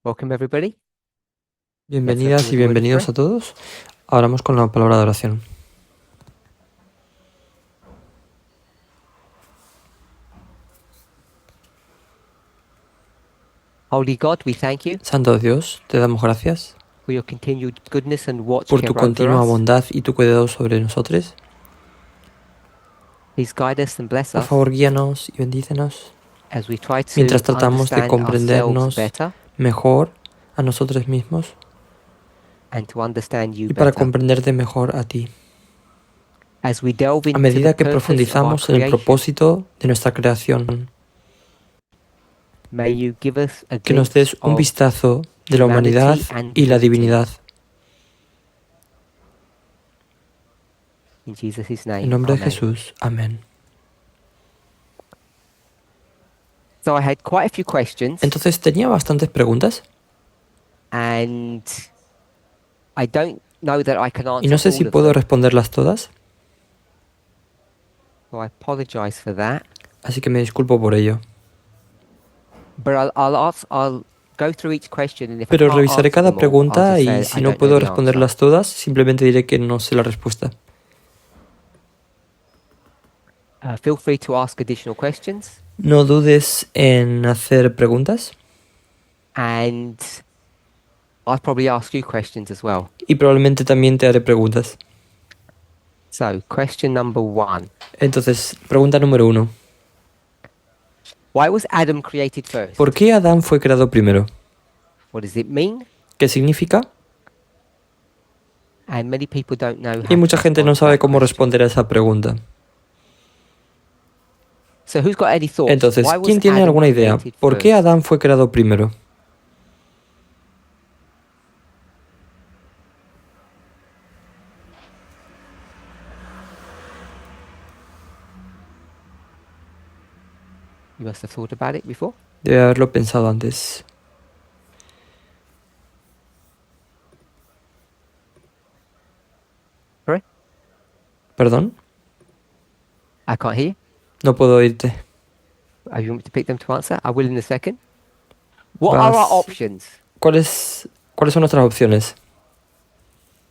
Welcome everybody. Bienvenidas y bienvenidos a todos. Ahora vamos con la palabra de oración. Holy God, we thank you Santo Dios, te damos gracias for your continued goodness and watch por tu care over continua us. bondad y tu cuidado sobre nosotros. Please guide us and bless Por us favor, guíanos y bendícenos as we try to mientras tratamos de understand ourselves comprendernos better mejor a nosotros mismos and to understand you y para better. comprenderte mejor a ti. As we delve A into medida the que purpose of our profundizamos en el creation, propósito de nuestra creación, may you give us a que nos glimpse des un of vistazo de la humanidad humanity and y la divinity. divinidad. In Jesus' name, En nombre de amen. Jesús. Amén. So I had quite a few questions Entonces tenía bastantes preguntas and I don't know that I can y answer no sé all si of puedo them, responderlas todas, so I apologize for that. así que me disculpo por ello. But I'll go through each question, and if I Pero can't revisaré answer cada them all, I'll pregunta just y say si I no don't know puedo the answer. responderlas todas, simplemente diré que no sé la respuesta. Feel free to ask additional questions, No dudes en hacer preguntas and I'll probably ask you questions as well. y probablemente también te haré preguntas. So, question number 1. Entonces, pregunta número 1. Why was Adam created first? ¿Por qué Adán fue creado primero? What does it mean? ¿Qué significa? And many people don't know Y how mucha to gente no respond to sabe that cómo question. responder a esa pregunta. So, who's got any thoughts? Entonces, Why was ¿quién tiene Adam alguna idea? created ¿Por qué first? Adán fue creado primero? You must have thought about it before. Debe haberlo pensado antes. Sorry? ¿Perdón? I can't hear you. No puedo oírte. You want me to pick them to answer? I will in a second. What are our Vas- options? ¿Cuáles son nuestras opciones?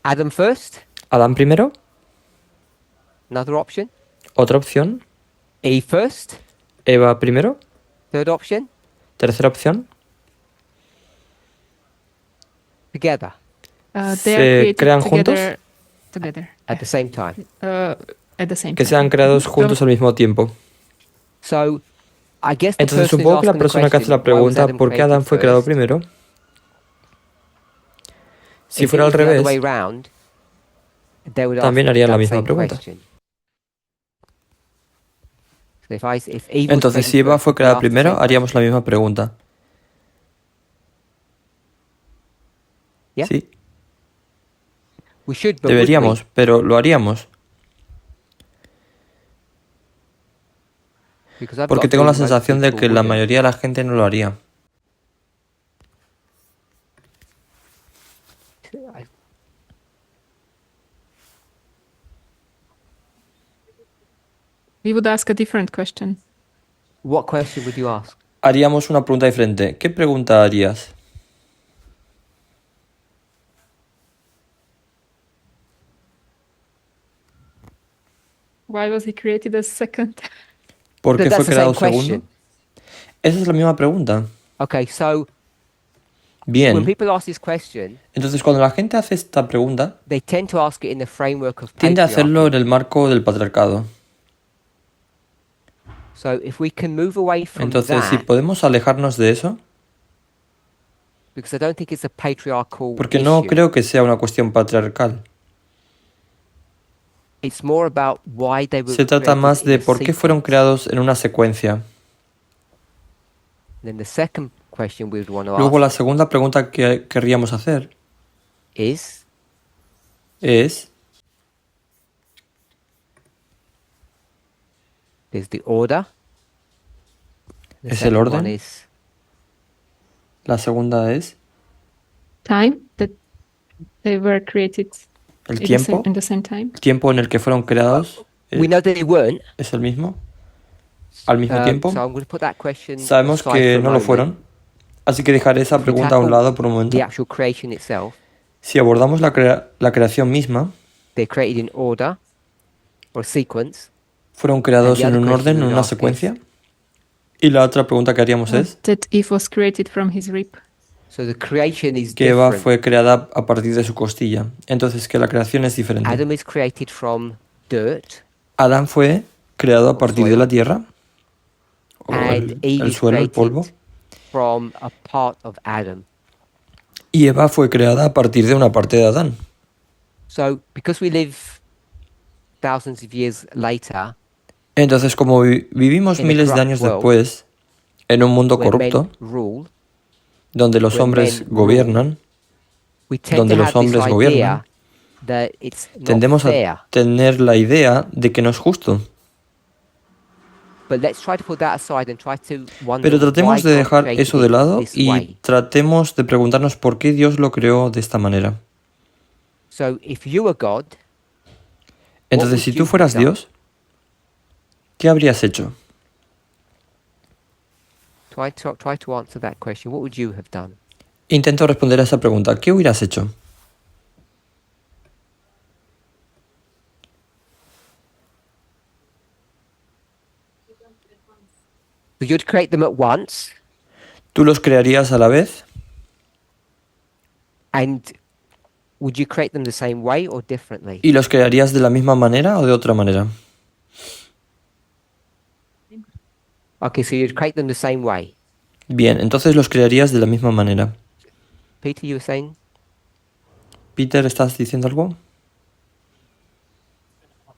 Adam first? ¿Adán primero? Another option? ¿Otra opción? Eve first? ¿Eva primero? Third option? ¿Tercera opción? Together They ¿Se are created crean juntos? together at the same time. at the same Que time. sean creados Mhm. juntos al mismo tiempo. So, I guess the Entonces person who's supongo que la asking the persona que hace question, la pregunta, why was Adam ¿por qué Adán created fue creado first? primero? Si If fuera it al was the other way revés, round, they would también ask harían la that misma same pregunta. question. So if Eve was Entonces, created si Eva first, fue we'd creada ask the primero, same haríamos la question. misma pregunta. Yeah? Sí, We should, but deberíamos, pero ¿lo haríamos? Because I've Porque got a tengo la feeling most sensación de people que la wouldn't. mayoría de la gente no lo haría. We would ask a different question. What question would you ask? Haríamos una pregunta diferente. ¿Qué pregunta harías? Why was he created as second? ¿Por qué That's fue the creado same segundo? question. Esa es la misma pregunta. Okay, so when Bien. people ask this question, Entonces, cuando la gente hace esta pregunta, they tend to ask it in the framework of tiende a hacerlo en patriarchy. el marco del patriarcado. So if we can move away from Entonces, si that, podemos alejarnos de eso, because I don't think it's a patriarchal porque no issue. creo que sea una cuestión patriarcal. It's more about why they were Se trata created más in de a por qué fueron sequence. creados en una secuencia. Then the second question we would want to Luego, ask la segunda pregunta que querríamos hacer is es, there's the order. The ¿es el second orden? one is La segunda es Time that they were created el in tiempo. in the same time. El tiempo en el que fueron creados we know that they weren't. es el mismo. Al mismo tiempo. So I'm going to put that question Sabemos aside que for a no lo moment. fueron. Así que dejaré esa If we pregunta a un tackle lado por un momento. the actual creation itself, Si abordamos la creación misma, they're created in order or sequence. fueron And creados the en other un question orden, we en would una ask is, secuencia. Y la otra pregunta que haríamos es That Eve was created from his rib. so the creation is que Eva different. fue creada a partir de su costilla. Entonces, que la creación es diferente. Adam is created from dirt, Adán fue creado a partir de la tierra, o and Eve el is suelo, el polvo. created from a part of Adam. Y Eva fue creada a partir de una parte de Adán. So because we live thousands of years later, Entonces, como vivimos In a miles de corrupt años world, después, en un mundo where men corrupto, rule, donde los where hombres men gobiernan, we tend donde to los have this hombres gobiernan, idea that it's not tendemos fair. a tener la idea de que no es justo. But let's try to put that aside and try to wonder Pero why tratemos de God dejar created eso de it lado this y way. tratemos de preguntarnos por qué Dios lo creó de esta manera. So if you were God, Entonces, would si you tú have fueras done? Dios, ¿qué habrías hecho? try to answer that question. What would you have done? Intento responder a esa pregunta. ¿Qué hubieras hecho? So you'd create them at once, ¿Tú los crearías a la vez? and would you create them the same way or differently? ¿Y los crearías de la misma manera o de otra manera? Okay, so you'd create them the same way. Bien, entonces los crearías de la misma manera. Peter, you were saying? Peter, ¿estás diciendo algo?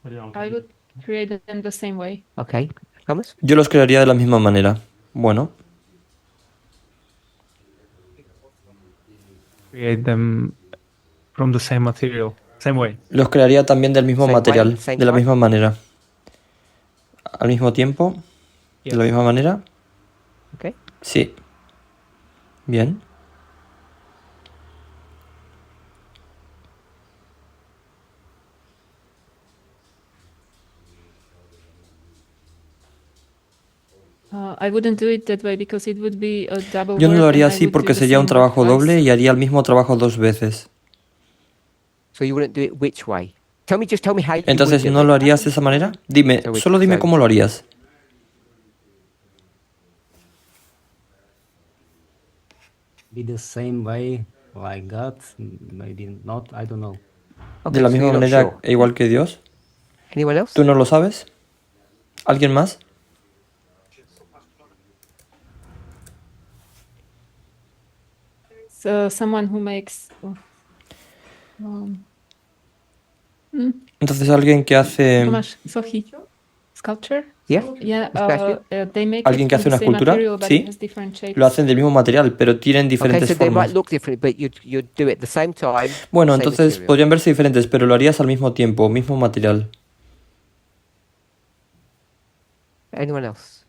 I would create them the same way. Okay. Thomas? Yo los crearía de la misma manera. Bueno, Create them from the same material, same way. los crearía también del mismo Same way, material, same de la time? misma manera. Al mismo tiempo, de la misma manera. Okay. Sí. Bien. I wouldn't do it that way because it would be a double Yo no lo work haría and I así would do porque the sería un same work trabajo twice. doble y haría el mismo trabajo dos veces. So you wouldn't do it which way? Just tell me how you Entonces, would do ¿no it. lo harías de esa manera? Dime, So solo dime cómo lo harías. Be the same way like God, maybe not, I don't know. Okay, De la so misma you're not manera sure. e igual que Dios. Anyone else? ¿Tú no lo sabes? ¿Alguien más? So someone who makes Entonces, alguien que hace... Tomasz Sochi sculpture. Yeah. Yeah, statue? they make ¿Alguien it que from hace the una same escultura? material, but Sí. it has different shapes. Lo hacen del mismo material, pero tienen Okay, diferentes so they formas. might look different, but you'd do it at the same time. Bueno, same entonces material. podrían verse diferentes, pero lo harías al mismo tiempo, mismo material. Anyone else?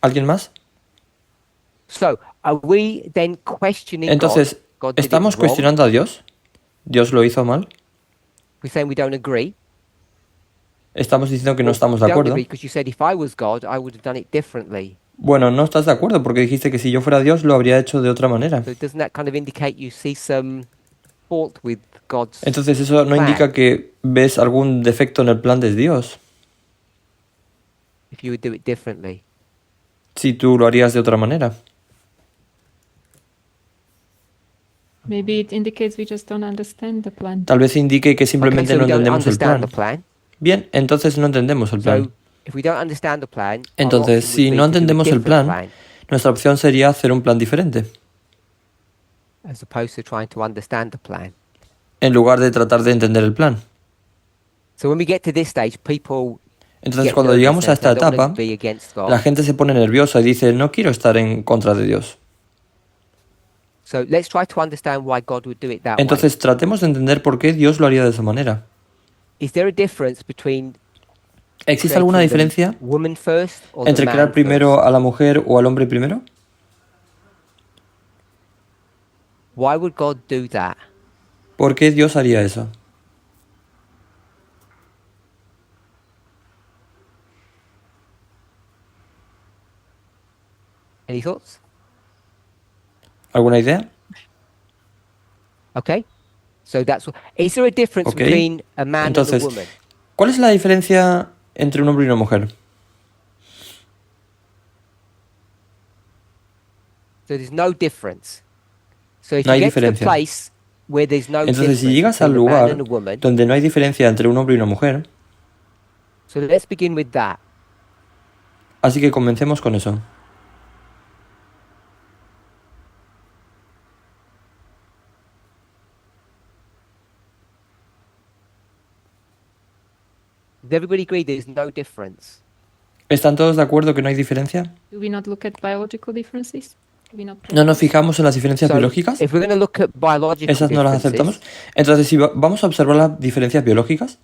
¿Alguien más? So are we then questioning Entonces, God? God did it ¿estamos wrong? cuestionando a Dios? ¿Dios lo hizo mal? We're saying we don't agree. Estamos diciendo que no Or estamos de don't acuerdo. agree because you said if I was God, I would have done it differently. Bueno, no estás de acuerdo porque dijiste que si yo fuera Dios lo habría hecho de otra manera. So doesn't that kind of indicate you see some fault with God's Entonces eso no plan indica que ves algún defecto en el plan de Dios, if you would do it differently? si tú lo harías de otra manera. Maybe it indicates we just don't understand the plan. Tal vez indique que Okay, simplemente so no we don't entendemos el understand plan. the plan. Bien, entonces no entendemos el plan. So if we don't understand the plan, our Entonces, option si would be no to do a entendemos el different plan, nuestra opción sería hacer un plan diferente, as opposed to trying to understand the plan. en lugar de tratar de entender el plan. So when we get to this stage, people Entonces, get cuando nervous llegamos a and esta they don't want etapa, to be against God. la gente se pone nerviosa y dice, no quiero estar en contra de Dios. So let's try to understand why God would do it that way. Entonces, tratemos de entender por qué Dios lo haría de esa manera. Is there a difference between ¿Existe alguna creating the diferencia woman first or entre the crear man primero first? a la mujer o al hombre primero? Why would God do that? ¿Por qué Dios haría eso? Any thoughts? ¿Alguna idea? Okay? So that's is there a difference Okay. between a man and a Entonces, woman? ¿cuál es la diferencia entre un hombre y una mujer? So there's no difference. So if No you hay get to the diferencia. place where there's no Entonces, si difference llegas al between a man lugar and a woman, donde no hay diferencia entre un hombre y una mujer, so let's begin with that. así que comencemos con eso. Does everybody agree there's no difference? ¿Están todos de acuerdo que no hay diferencia? Do we not look at biological differences? Do we not ¿No nos fijamos en las diferencias So biológicas? if we're going to look at biological ¿Esas no las aceptamos? differences, Entonces, si vamos a observar las diferencias biológicas,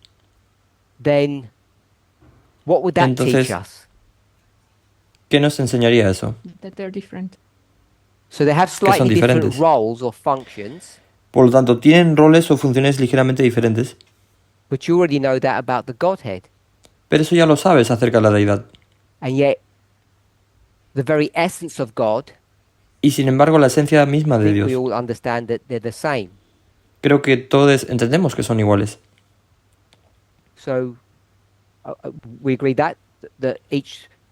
then what would that Entonces- teach us? ¿qué nos enseñaría eso? that they're different? So they have son slightly different diferentes. roles or functions, Por lo tanto, tienen roles o funciones ligeramente diferentes, but you already know that about the Godhead. pero eso ya lo sabes acerca de la deidad. And yet, the very essence of God, Y sin embargo, la esencia misma I de think we Dios, all understand that they're the same. creo que todos entendemos que son iguales. So we agree that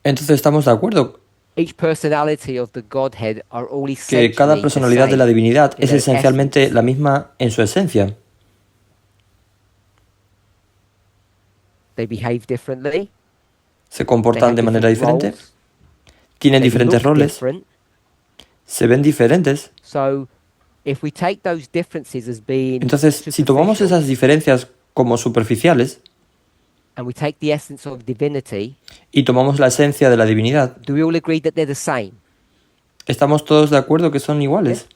Entonces, estamos de acuerdo each personality of the Godhead are all que essentially cada the personalidad de la same divinidad in es their esencialmente essence. la misma en su esencia. They behave differently. Se They comportan have de manera different diferente, roles, tienen they diferentes look roles, different. se ven diferentes. So if we take those differences as being Entonces, si tomamos superficial, esas diferencias como superficiales and we take the essence of divinity, y tomamos la esencia de la divinidad, do we all agree that they're the same? ¿estamos todos de acuerdo que son iguales?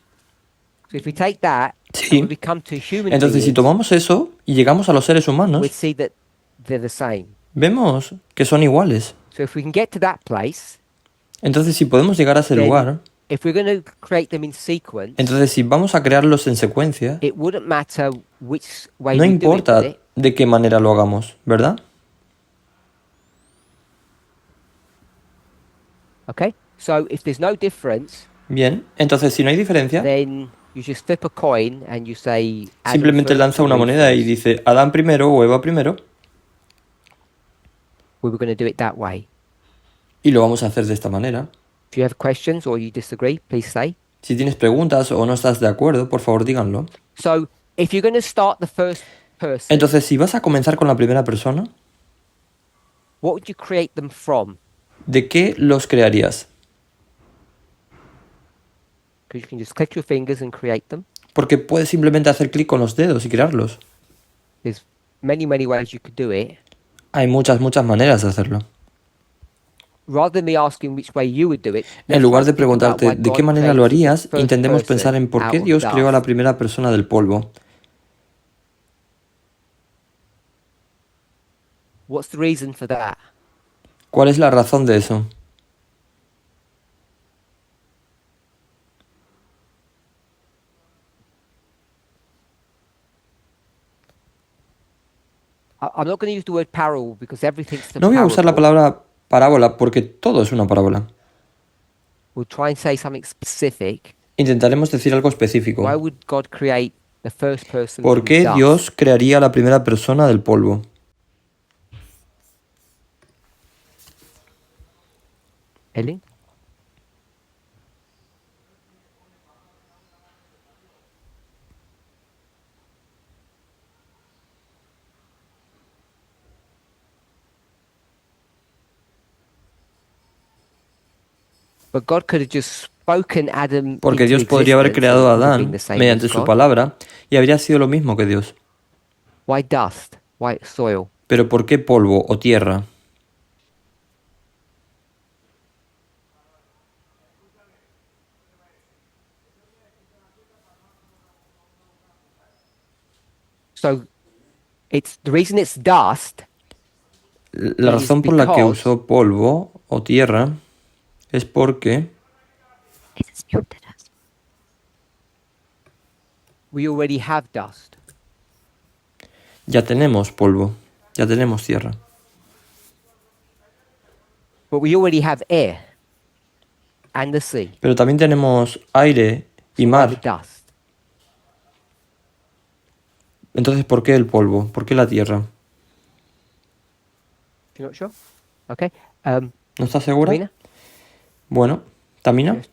So if we take that Sí. and we come to human Entonces, si beings, tomamos eso y llegamos a los seres humanos, we'd see that they're the same. vemos que son iguales. So if we can get to that place, Entonces, si podemos llegar a ese Then- lugar, if we're going to create them in sequence, entonces si vamos a crearlos en secuencia, it wouldn't matter which way no we do it, importa would it? de qué manera lo hagamos, ¿verdad? Okay? So if there's no difference, Bien, entonces si no hay diferencia, then you just flip a coin and you say Adam simplemente first lanza or una Eve moneda y first. dice Adán primero o Eva primero, We were going to do it that way. y lo vamos a hacer de esta manera. If you have questions or you disagree, please say. Si tienes preguntas o no estás de acuerdo, por favor díganlo. So if you're going to start the first person, Entonces, si vas a comenzar con la primera persona, what would you create them from? ¿de qué los crearías? Because you can just click your fingers and create them. Porque puedes simplemente hacer clic con los dedos y crearlos. There's many, many ways you could do it. Hay muchas maneras de hacerlo. Rather than me asking which way you would do it, En let's lugar de think about preguntarte why de God qué manera lo created the harías, first intentemos person pensar en por out qué of Dios creó a la dust. primera persona del polvo. What's the reason for that? ¿Cuál es la razón de eso? I'm not going to use the word parable because everything's the No voy a usar la parable. palabra parábola porque todo es una parábola. We'll try and say something specific. Intentaremos decir algo específico. Why would God create the first person ¿Por from qué dust? Dios crearía a la primera persona del polvo? Ellie? But God could have just spoken Adam Porque into Dios podría haber existence creado a and it would have been Adán the same mediante as su God. palabra y habría sido lo mismo que Dios. Why dust? Why soil? Pero ¿por qué polvo o tierra? So it's the reason it's dust La Is razón por la que because- usó polvo o tierra es porque we already have dust. ya tenemos polvo, ya tenemos tierra. But we already have air and the sea. Pero también tenemos aire by mar. the dust. Entonces, ¿por qué el polvo? ¿Por qué la tierra? You're not sure? Okay. ¿No estás segura? Tamina? Bueno, ¿Tamina? Yes.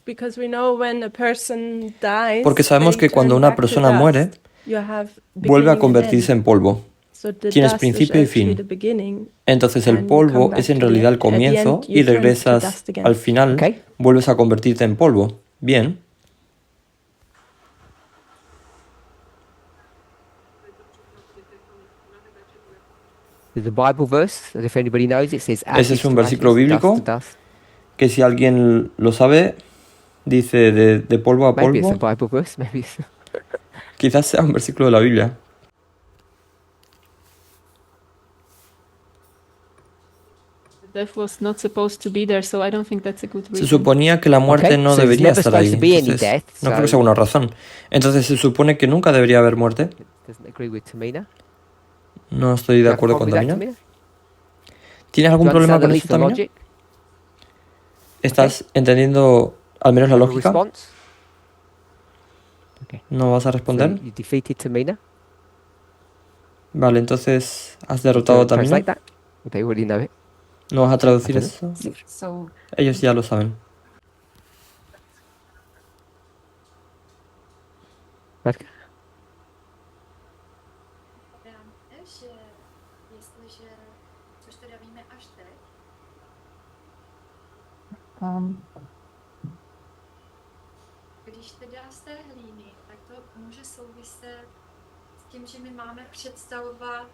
Because we know when a person dies, Porque sabemos they que cuando turn una back to persona dust. muere, You have vuelve a beginning and convertirse end. en polvo. So the Tienes dust principio y is actually fin. the beginning, Entonces el and you come polvo back es en to the- realidad el at the comienzo end, you y turn to regresas dust again. al final, Okay. vuelves a convertirte en polvo. Bien. There's a Bible verse, if anybody knows, it says, Ese es un versículo ashes to bíblico. dust to dust. Que si alguien lo sabe, dice de polvo a Maybe it's a polvo. Bible verse, maybe it's... Quizás sea un versículo de la Biblia. Death was not supposed to be there, so I don't think that's a good Se reason. suponía que la muerte Okay, no so there's debería never estar ahí. supposed to be any Entonces, death, no creo que so- sea una razón. Entonces se supone que nunca debería haber muerte. Doesn't agree with Tamina. No estoy Do de you have a acuerdo con problem with that, Tamina. Tamina? ¿Tienes Do algún you problema understand con at eso, least the Tamina? logic? ¿Estás entendiendo al menos la Your lógica? response? ¿No vas a So responder? you defeated Tamina. Vale, entonces has Do you derrotado a translate Tamina. that? They already know it. ¿No vas a traducir I don't eso? So Ellos ya lo saben. Radka? Že jestliže, což teda víme až teď, když teda z té hlíny, tak to může souviset s tím, že my máme představovat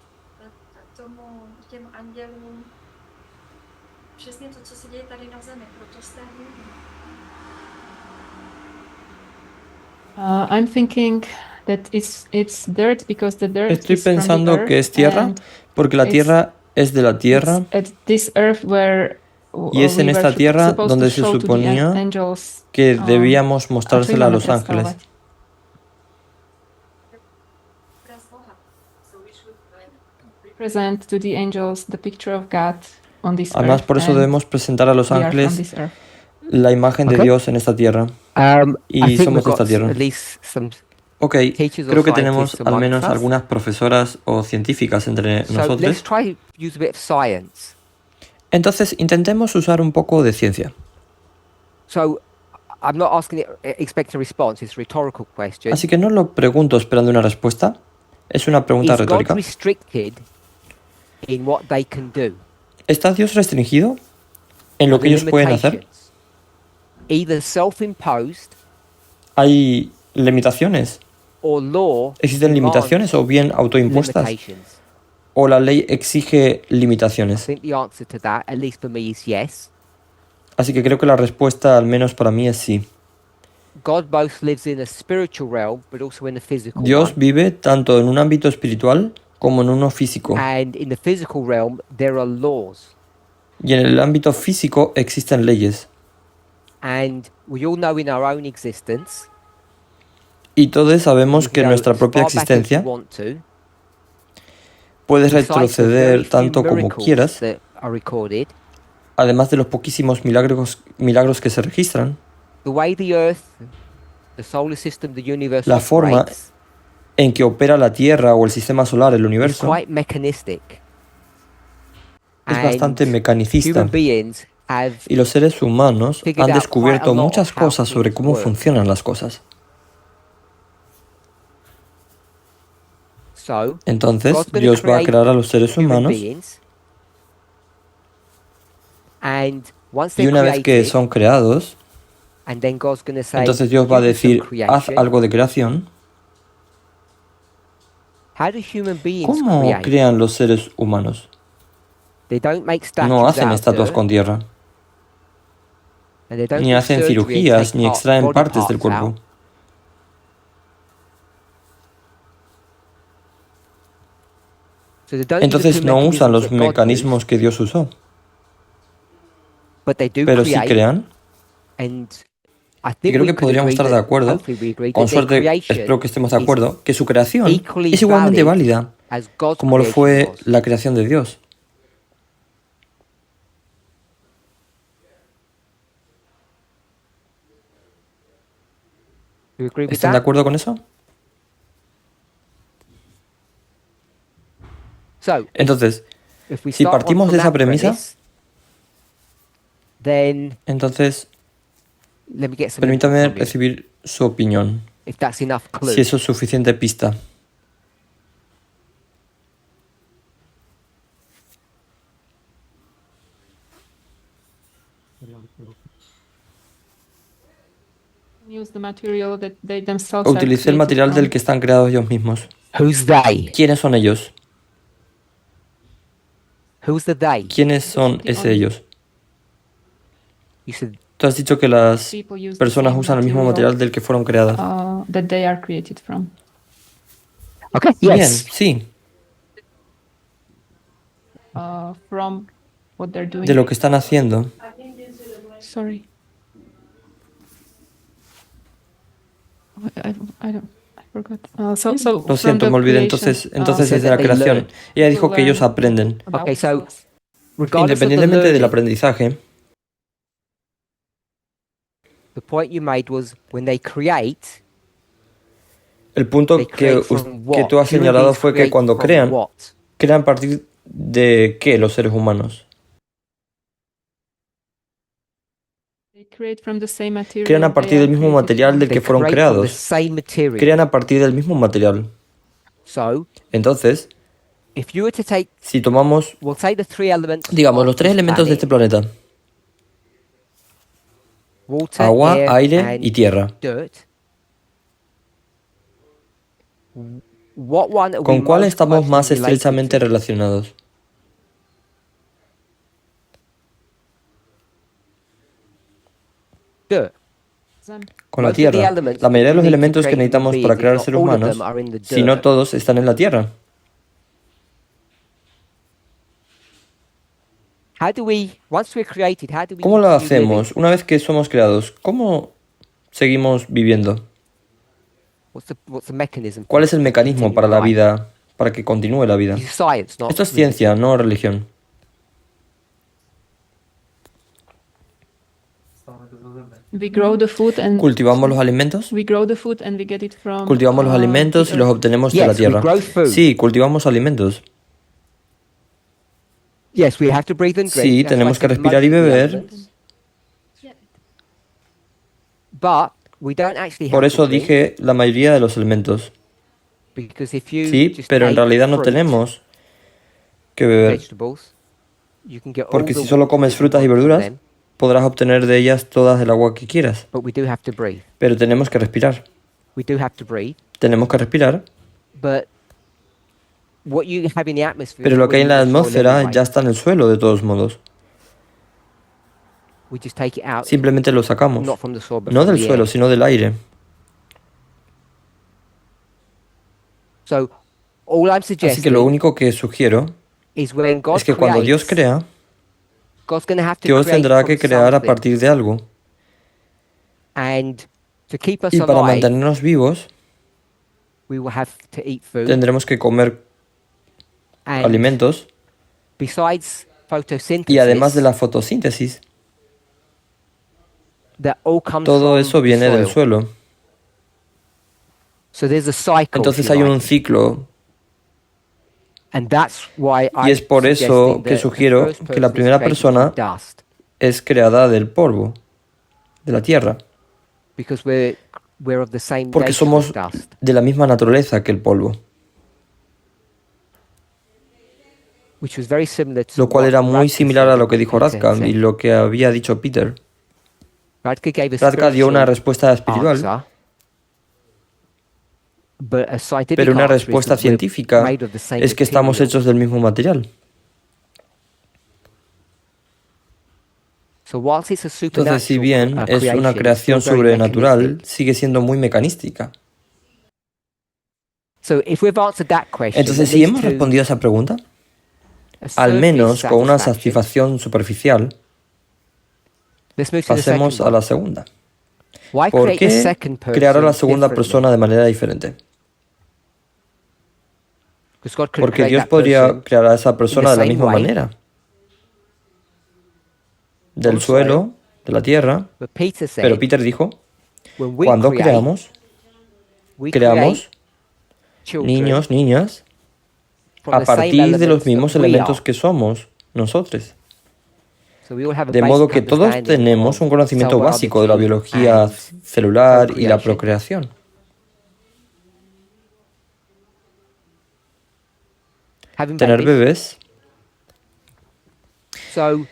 těm andělům přesně to, co se děje tady na zemi, proto z té hlíny. I'm thinking that it's dirt because the dirt Estoy is from the pensando earth, que es tierra and porque la it's- tierra es de la tierra it's at this earth where y es en we esta were tierra supposed donde to se show to the suponía angels, que um, debíamos a co mostrársela a máme los ángeles. představovat. Obraz Boha. Present to the angels the picture of God on this Además, earth, por eso and debemos presentar a los we are from ángeles this earth. la imagen de Ok. Dios en esta tierra. I Y think somos we've de esta got tierra. at least some... Ok, Teachers or creo que scientists tenemos al amongst menos us. algunas profesoras o científicas entre So let's nosotros. try to use a bit of science. Entonces, intentemos usar un poco de ciencia. So I'm not asking it, expecting a response. It's a rhetorical question. Así que no lo pregunto esperando una respuesta. Es una pregunta Is God retórica. restricted in what they can do? ¿Está Dios restringido en lo Are que there ellos pueden hacer? limitations? Either self-imposed ¿Hay limitaciones? or law ¿Existen demands limitaciones o bien autoimpuestas? limitations. ¿O la ley exige I limitaciones? think the answer to that, at least for me, is yes. Así que creo que la respuesta, al menos para mí, es sí. God both lives in a spiritual realm, but also in a physical Dios one. vive tanto en un ámbito espiritual como en uno físico. And in the physical realm, there are laws. Y en el ámbito físico existen leyes. And we all know in our own existence, Y todos sabemos you que en can go nuestra as propia far back as you existencia want to, puedes besides the very retroceder few tanto como miracles quieras, that are recorded, además de los poquísimos milagros que se registran. the way the Earth, the solar system, the universe La forma operates en que opera la Tierra o el sistema solar, el is universo, quite mechanistic. es And bastante mecanicista. human beings have Y los seres humanos figured han out descubierto quite a lot muchas of how cosas sobre things cómo work. funcionan las cosas. So, Entonces, God's gonna Dios va a create crear a los seres human humanos beings, and once y they're una vez que created, son creados, and then God's going to say, entonces Dios va a "You do some decir, haz creation." algo de creación. How do human beings ¿Cómo create? crean los seres humanos? They don't make statues No hacen out of estatuas dirt, con tierra, and they don't ni do hacen surgery and cirugías, take ni extraen body partes del parts cuerpo. out. So they don't use the Entonces two no usan los mechanisms that God mecanismos que Dios usó, used, but they do pero sí create, crean. and I Y think creo we que could podríamos agree estar de that- acuerdo, hopefully we agree con that their suerte creation espero que estemos de is acuerdo, que su creación equally es igualmente valid válida as God's como lo creation fue was. la creación de Dios. You agree with ¿Están de that? acuerdo con eso? So, Entonces, if we si start partimos from de esa that premisa, premise, then entonces let me get some input permítame from you, recibir su opinión, if that's enough clue. si eso es suficiente pista. use the material that they themselves are Utilicé el created material from. del que están creados ellos mismos. Who's they? ¿Quiénes son ellos? Who's the they? ¿Quiénes son ese ellos? You said, Tú has dicho que las People use the personas same usan el mismo material del que fueron creadas. that they are created from. okay, Bien, yes. sí, From what they're doing. de lo que están haciendo. Sorry. I don't. I forgot. So Lo from siento, the me olvidé. creation, Entonces So desde that la they creación. learn. Ella dijo to que ellos learn aprenden. about Okay, so themselves. regardless of the Independientemente del learning, aprendizaje, the point you made was when they create, el punto they que, create from que what? tú has Human señalado beings fue que create cuando from crean, what? crean a partir de qué los seres humanos. They create from the same material Crean a they partir are del mismo created material from. del They que fueron create from the creados. same material. Crean a partir del mismo material. So, Entonces, if you were to take, si tomamos, we'll take the three elements, digamos, of los tres this elementos de este planet, planeta, water, agua, air, aire and y tierra, dirt. What one are we ¿con cuál most estamos closely más related estrechamente to? relacionados? Dirt. Con la Most of the tierra. elements La mayoría de that los we need to elementos que create human necesitamos para beings, crear if not seres all of humanos, them are in the si no dirt. todos, están en la tierra. How do we, once we're created, how do we ¿Cómo lo continue living? hacemos una vez que somos creados? ¿Cómo seguimos viviendo? What's the mechanism? ¿Cuál for es el us to mecanismo continue para la life? vida, para que continúe la vida? It's science, not Esto es religion. ciencia, no religión. We grow the food and ¿Cultivamos los alimentos? we grow the food and we get it from. Cultivamos los alimentos y los obtenemos de la Yes, we tierra. grow food. Sí, cultivamos alimentos. Yes, we have to breathe and drink. Sí, That's why I tenemos que said respirar y most of the beber. elements. But we don't actually Por have to eso drink, dije la mayoría de los elementos. because if you Sí, just pero en ate realidad no fruit, tenemos que beber. vegetables, you can get all Porque the si solo water comes that you frutas y want from verduras, them, podrás obtener de ellas todas el agua que quieras. but we do have to breathe. Pero tenemos que respirar. We do have to breathe, Tenemos que respirar. but what you have in the atmosphere Pero is lo que hay en what la you soil atmósfera anyway. ya está en el suelo de todos modos. We just take it out, Simplemente lo sacamos. not from the soil, but No from del the suelo, air. sino del aire. So all I'm Así que lo suggesting único que sugiero is when God es que cuando Dios creates, crea, God's going to have to Dios create tendrá from que crear a something. partir de algo. And to keep us Y para alive, mantenernos vivos, we will have to eat food. tendremos que comer And alimentos. besides photosynthesis, Y además de la fotosíntesis, that all comes todo from eso the viene del soil. suelo. So there's a cycle. Entonces if you hay un like. ciclo. And that's why Y es por eso que sugiero que la primera persona dust, es creada del polvo, de la tierra, because we're of the same porque nature somos as dust. de la misma naturaleza que el polvo, Which was very similar to lo cual what era muy Radke similar a said lo and que what dijo Peter Radka said. y lo que había dicho Peter. Radke gave a Radka dio una spiritual respuesta espiritual, answer, but a scientific pero una answer is respuesta that we're científica made of the same es que estamos material. hechos del mismo material. So whilst it's a Entonces, si supernatural, bien es creation, una it's creación still very sobrenatural, mechanistic. sigue siendo muy mecanística. So if we've answered that question, Entonces, at si least hemos to respondido a esa pregunta, a al surface menos con una satisfaction, satisfacción superficial, let's move to the pasemos second a la one. segunda. Why ¿Por create the qué second person crear a la segunda differently? persona de manera diferente? 'Cause God could Porque create Dios that podría person crear a esa persona de la same misma way. manera. Del From soil. suelo, de la tierra. But Peter said, Pero Peter dijo, when we cuando create, creamos, we creamos create children niños, niñas, from a the same partir de los elements mismos that we elementos are. que somos nosotros. So we all have a De modo basic que todos understanding tenemos of un conocimiento cell básico de la biology biología and celular y la procreation. procreación. Having Tener babies. bebés. So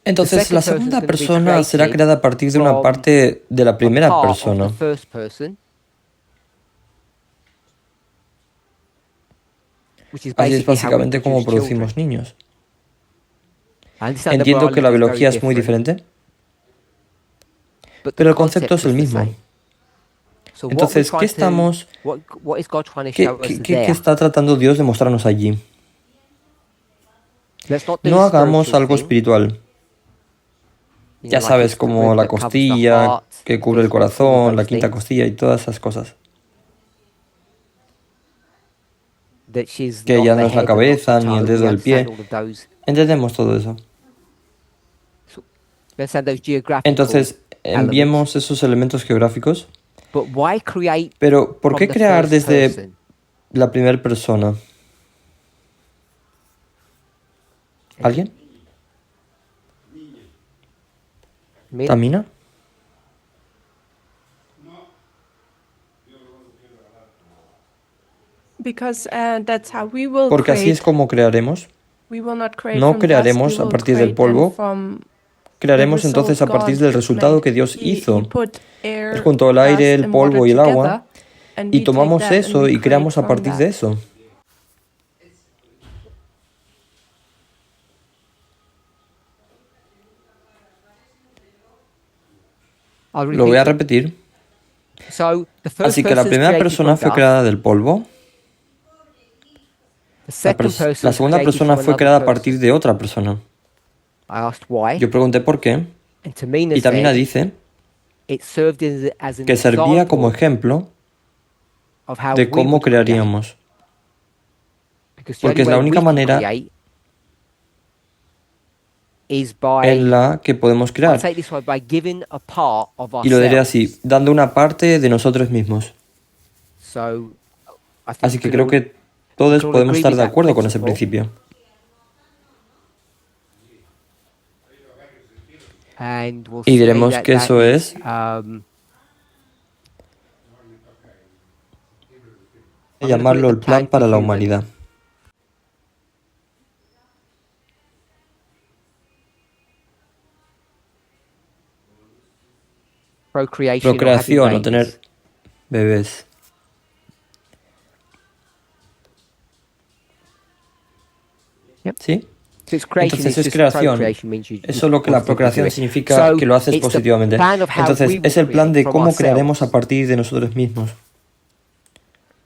Entonces, second la person is segunda gonna be persona será created creada a partir de una from parte de la a primera part of persona. the first person, which is Así es basically how we básicamente como produce producimos children. niños. I understand the Entiendo que la biology is biología very es muy different, diferente, but the pero el concepto es el is the mismo. same. So what we're Entonces, trying ¿qué estamos, what is God trying to qué, show us qué- qué- qué there? está tratando Dios de mostrarnos allí? Let's not do No the hagamos spiritual algo thing, espiritual. you Ya know, like sabes, it's the como rib la that covers the costilla heart, que cubre el all of corazón, la those quinta things, costilla y todas esas cosas. that she's Que not ya the no es la head and not the cabeza ni el toe. We dedo del understand pie. all of those. Entendemos todo eso. We understand those geographical Entonces, elements. enviemos esos elementos geográficos. But why create Pero, ¿por from qué the crear first desde person? la primera persona? ¿Alguien? Mira, ¿Tamina? Because that's how we will Porque así es create. como crearemos. We will not create No from dust, crearemos we a will partir del create them polvo. from Crearemos the entonces a result partir God del resultado made. que Dios He hizo. put air, Él juntó el aire, dust, el and polvo water y el agua, together, and y we take tomamos that and eso we y create creamos a from partir that. de eso. I'll Lo voy a repeat it. repetir. So, the first Así que la person is primera created persona from fue dust. creada del polvo. The second person La is segunda created persona from fue another creada a person. partir de otra persona. I asked why, Yo pregunté por qué, and Tamina y Tamina said dice it served as an que servía como example ejemplo of how de we cómo would create, crearíamos. because the Porque only es la way we única can manera create is by, en la que podemos I'll crear. say it this way, by giving a part of Y lo diré ourselves. así, dando una parte de nosotros mismos. So, I think Así we que can creo all- que todos all podemos agree estar with de that acuerdo con ese principle. principio. And we'll Y say diremos that que that eso is, es llamarlo el plan para la humanidad. Procreación o tener bebés. Yep. ¿Sí? So it's creation, Entonces it's es just creación. procreation means you Eso es lo que la positively do procreación it. significa So, que lo haces it's the positivamente. plan of how Entonces we es will el plan de create cómo from crearemos a ourselves. partir de nosotros mismos.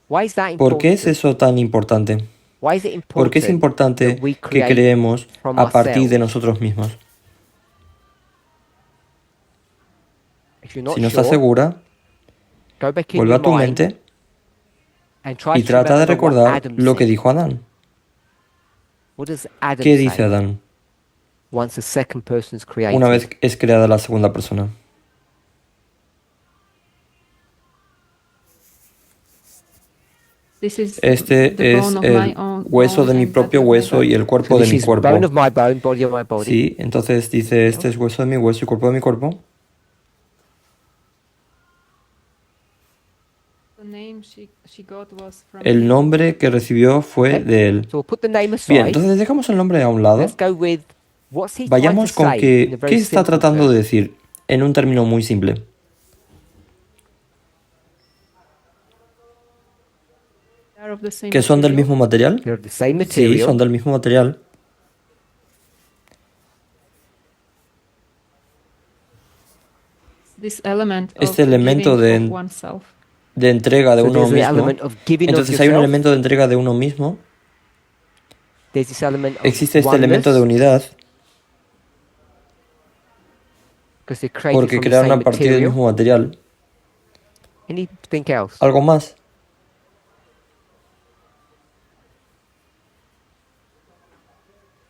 Why is that ¿Por qué es important? eso tan importante? Why is it Porque es important importante that we que create creemos from a partir de ourselves? nosotros mismos. If you're not Si no estás sure, segura, go back in vuelve a your tu mind mente and try y to trata de remember what recordar Adam lo que said. dijo Adán. What does Adam ¿Qué dice say Adán once the second person's created? una vez es creada la segunda persona? This is Este the es bone of my el own hueso bone de mi and propio blood of my hueso blood. y el So cuerpo de this mi is cuerpo. bone of my bone, body of my body. Sí, entonces dice, este es hueso de mi hueso y cuerpo de mi cuerpo. The name she got was from El nombre que recibió fue Okay. de él. So we'll put the name Bien, aside. entonces dejamos el nombre a un lado. Let's go with what's he trying to Vayamos con say in que, a very ¿qué está simple tratando term? de decir en un término muy simple? They are of the same ¿Que son del material. mismo material? They're the same Sí, material. son del mismo material. This element Este of elemento giving de- of oneself. De entrega de So uno there's an mismo. element of giving of Entonces hay un yourself. elemento de entrega de uno mismo. There's this element of Existe este oneness, elemento de unidad 'cause they're created porque from the crearon same a partir del material. mismo material. Anything else? ¿Algo más?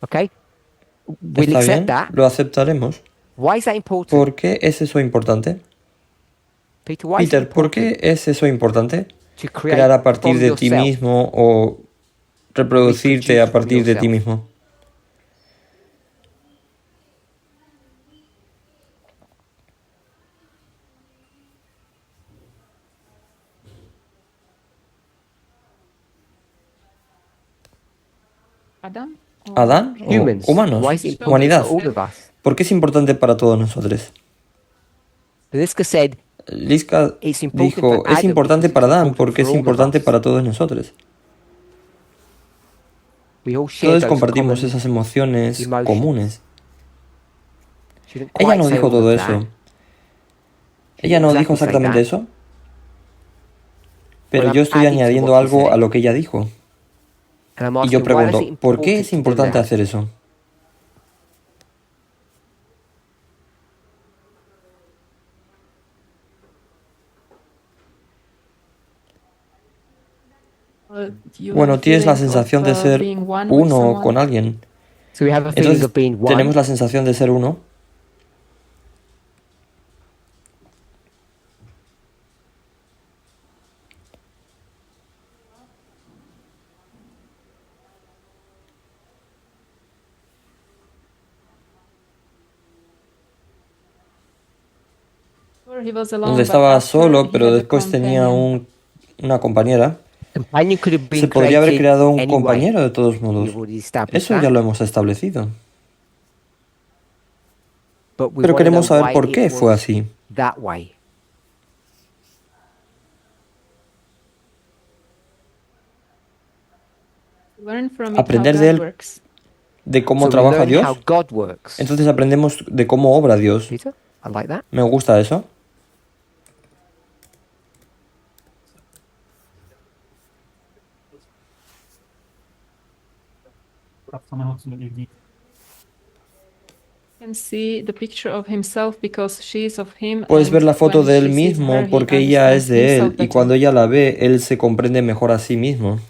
Okay. We'll ¿Está accept bien? that. Lo aceptaremos. Why is that important? ¿Por qué es eso importante? Peter, why is it Peter, ¿por qué important es eso importante? to create Crear a partir from de ti yourself? mismo o reproducirte a partir de ti mismo. Adam? ¿Adán o Humans. humanos? Why is it important Humanidad. for all of us? ¿Por qué es importante para todos nosotros? Liska said Liska it's important dijo, for es Adam importante because para it's Adán important porque for es all of importante us. para todos nosotros. We all share Todos those compartimos common esas emociones emotions. comunes. She didn't Ella quite no say dijo all todo of eso. that. Ella no Exactly dijo say exactamente that. eso. Pero Well, yo I'm estoy adding to añadiendo what she algo a said. lo que ella dijo. And I'm Y asking, yo why is pregunto, it ¿por qué es important to do importante that? hacer eso? You Bueno, have a tienes la feeling sensación of, de ser being one with uno someone. con alguien. So we have a feeling Entonces, of being one. tenemos la sensación de ser uno. He was alone, Donde but estaba after solo, he pero had a después tenía companion. una compañera. Companion could have been Se podría haber created creado un anyway. compañero de todos modos. We've already established Eso ya that. lo hemos establecido. But we Pero wanna queremos know saber why por it qué fue was así. that way. Learn from it how Aprender de God él works. de cómo So we trabaja learn how Dios. God works. Entonces aprendemos de cómo obra Dios. Peter, I like that. Me gusta eso. Can see the picture of himself because she is of him. Puedes and ver la foto when de él she sees mismo her, he porque ella es understands de él himself y better. cuando ella la ve, él se comprende mejor a sí mismo.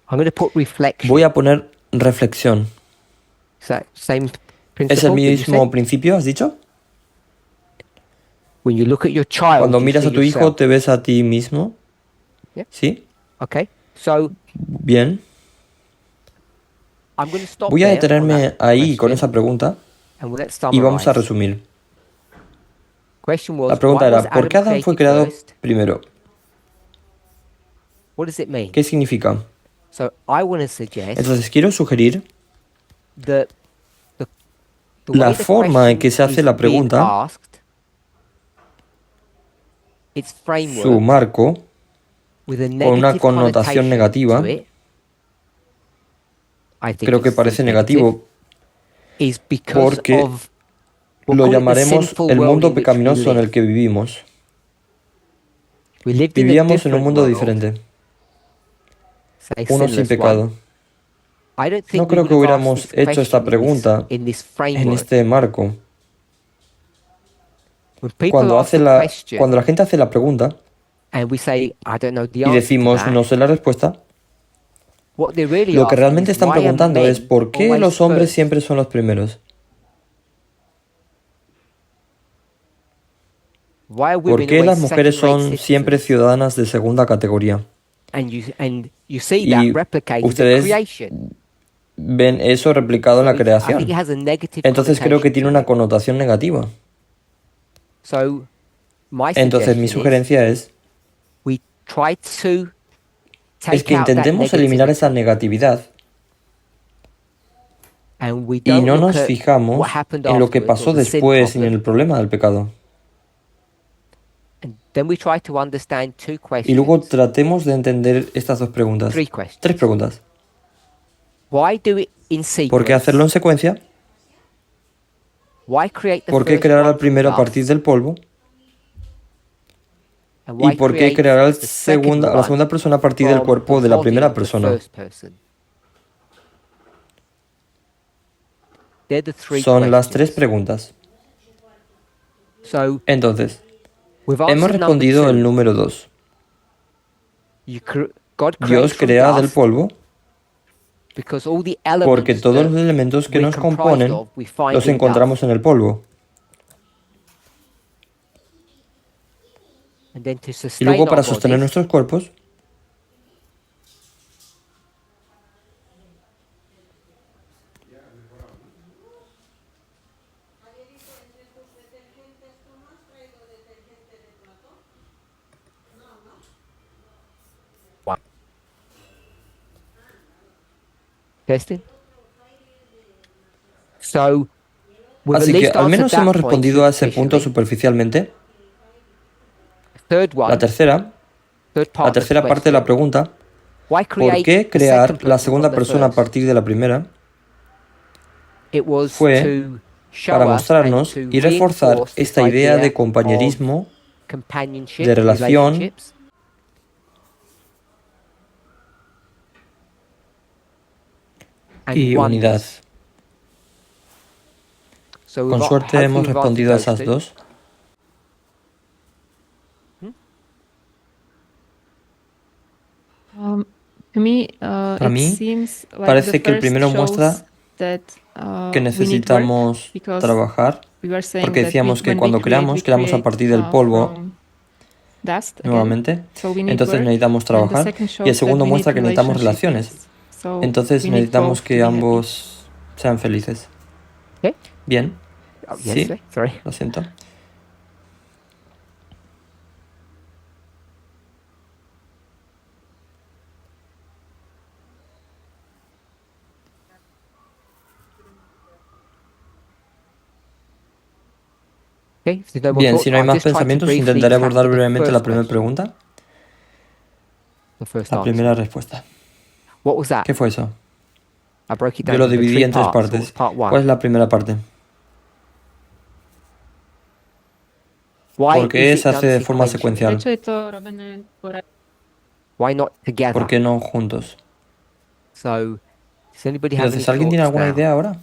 I'm going to put reflection. Voy a poner reflexión. Same ¿Es principle el that you mismo said? principio, has dicho? When you look at your child, Cuando you miras see a tu hijo, yourself. ¿te ves a ti mismo? Yeah. ¿Sí? Okay, so Bien. I'm going to stop Voy a there on detenerme that ahí con question, esa pregunta and let's y vamos a summarize. resumir. Question was, La pregunta why was era, ¿por qué Adam Adán fue created creado first? primero? What does it mean? ¿Qué significa? So I want to suggest Entonces quiero sugerir that the la way the forma en que se question hace is la being pregunta, asked, its su framework marco, with a con una negative connotación connotation negativa, to it, I think creo que it's parece negative, negativo, is because porque of we'll lo call it the llamaremos sinful el world mundo in which we pecaminoso en el live. que vivimos. We lived in a Vivíamos en un different mundo world, diferente, say uno sin sinless pecado. one. I don't think No we creo would que have hubiéramos asked this hecho esta question pregunta in this en framework. este marco. When people Cuando ask the la question gente hace la pregunta and we say, I don't know the y answer to decimos that, no sé la respuesta, what they're really lo que asking realmente is, están why are preguntando es men ¿por qué always los hombres first? siempre son los primeros? Why are ¿Por women qué always las mujeres second-rate son siempre citizens? ciudadanas de segunda categoría? And you see Y that replicated in ustedes creation. ven eso replicado en la I think creación. it has a negative Entonces creo que connotation tiene to una it. connotación negativa. So my Entonces mi suggestion is sugerencia es we try to take que out that intentemos eliminar negativity esa negatividad and we y don't no look nos at fijamos what happened en lo que afterwards or pasó the sin después ni en problem. el problema del pecado. And then we try to understand two Y luego questions, tratemos de entender estas dos preguntas. three questions. Tres preguntas. Why do it in ¿Por qué hacerlo en sequence? secuencia? Why create the ¿Por qué first crear one al primero a from partir dust? del polvo? And ¿Y why por qué create crear the second a la one segunda persona a partir del from cuerpo the de la body primera of the persona? first person? They're the three Son las tres questions. preguntas. So Entonces, we've hemos answered number respondido el two. número 2. God creates Dios from crea del dust polvo because all the porque elements todos that los elementos que we're nos comprised componen of we find los in encontramos dust. en el polvo. And then to Y sustain luego para our sostener bodies, nuestros cuerpos, testing. So, we've at así que least al answered menos that hemos point respondido a ese punto superficially. superficialmente. Third La one, tercera, third la part of the tercera parte de la question. pregunta, Why ¿por create qué the second crear la person from segunda the persona a first? partir de la primera? It was Fue to show para us and mostrarnos to y reforzar reinforce this esta idea de idea of compañerismo, companionship, de relación relationships, and y unidad. oneness. So Con suerte hopefully hemos we've answered respondido a those esas two. dos. To me, Para it mí, seems like parece the que el first primero shows muestra that que we need work, necesitamos because trabajar, we were saying porque that decíamos que when we cuando create, creamos, we creamos a create partir del polvo from dust again. nuevamente. So we need Entonces work. necesitamos And the trabajar. second Y el shows that segundo we need muestra que necesitamos relaciones. relationships. So Entonces we need necesitamos both to que be happy. ambos sean felices. ¿Qué? Bien. Oh, Sí, yes, sorry. lo siento. Okay, if there's no more Bien, thoughts, si no hay I'll más just try to pensamientos, briefly intentaré abordar tackle the brevemente la first primera question, pregunta, the first la answer. primera respuesta. What was that? ¿Qué fue eso? I broke it Yo down lo into dividí three en tres parts. What was partes. part one? ¿Cuál es la primera parte? Why ¿Por qué is it se hace done de forma sequentially? secuencial? Proč je to robené poradí? Why not together? ¿Por qué no juntos? So, does anybody have any Entonces, ¿alguien tiene thoughts alguna now? idea ahora?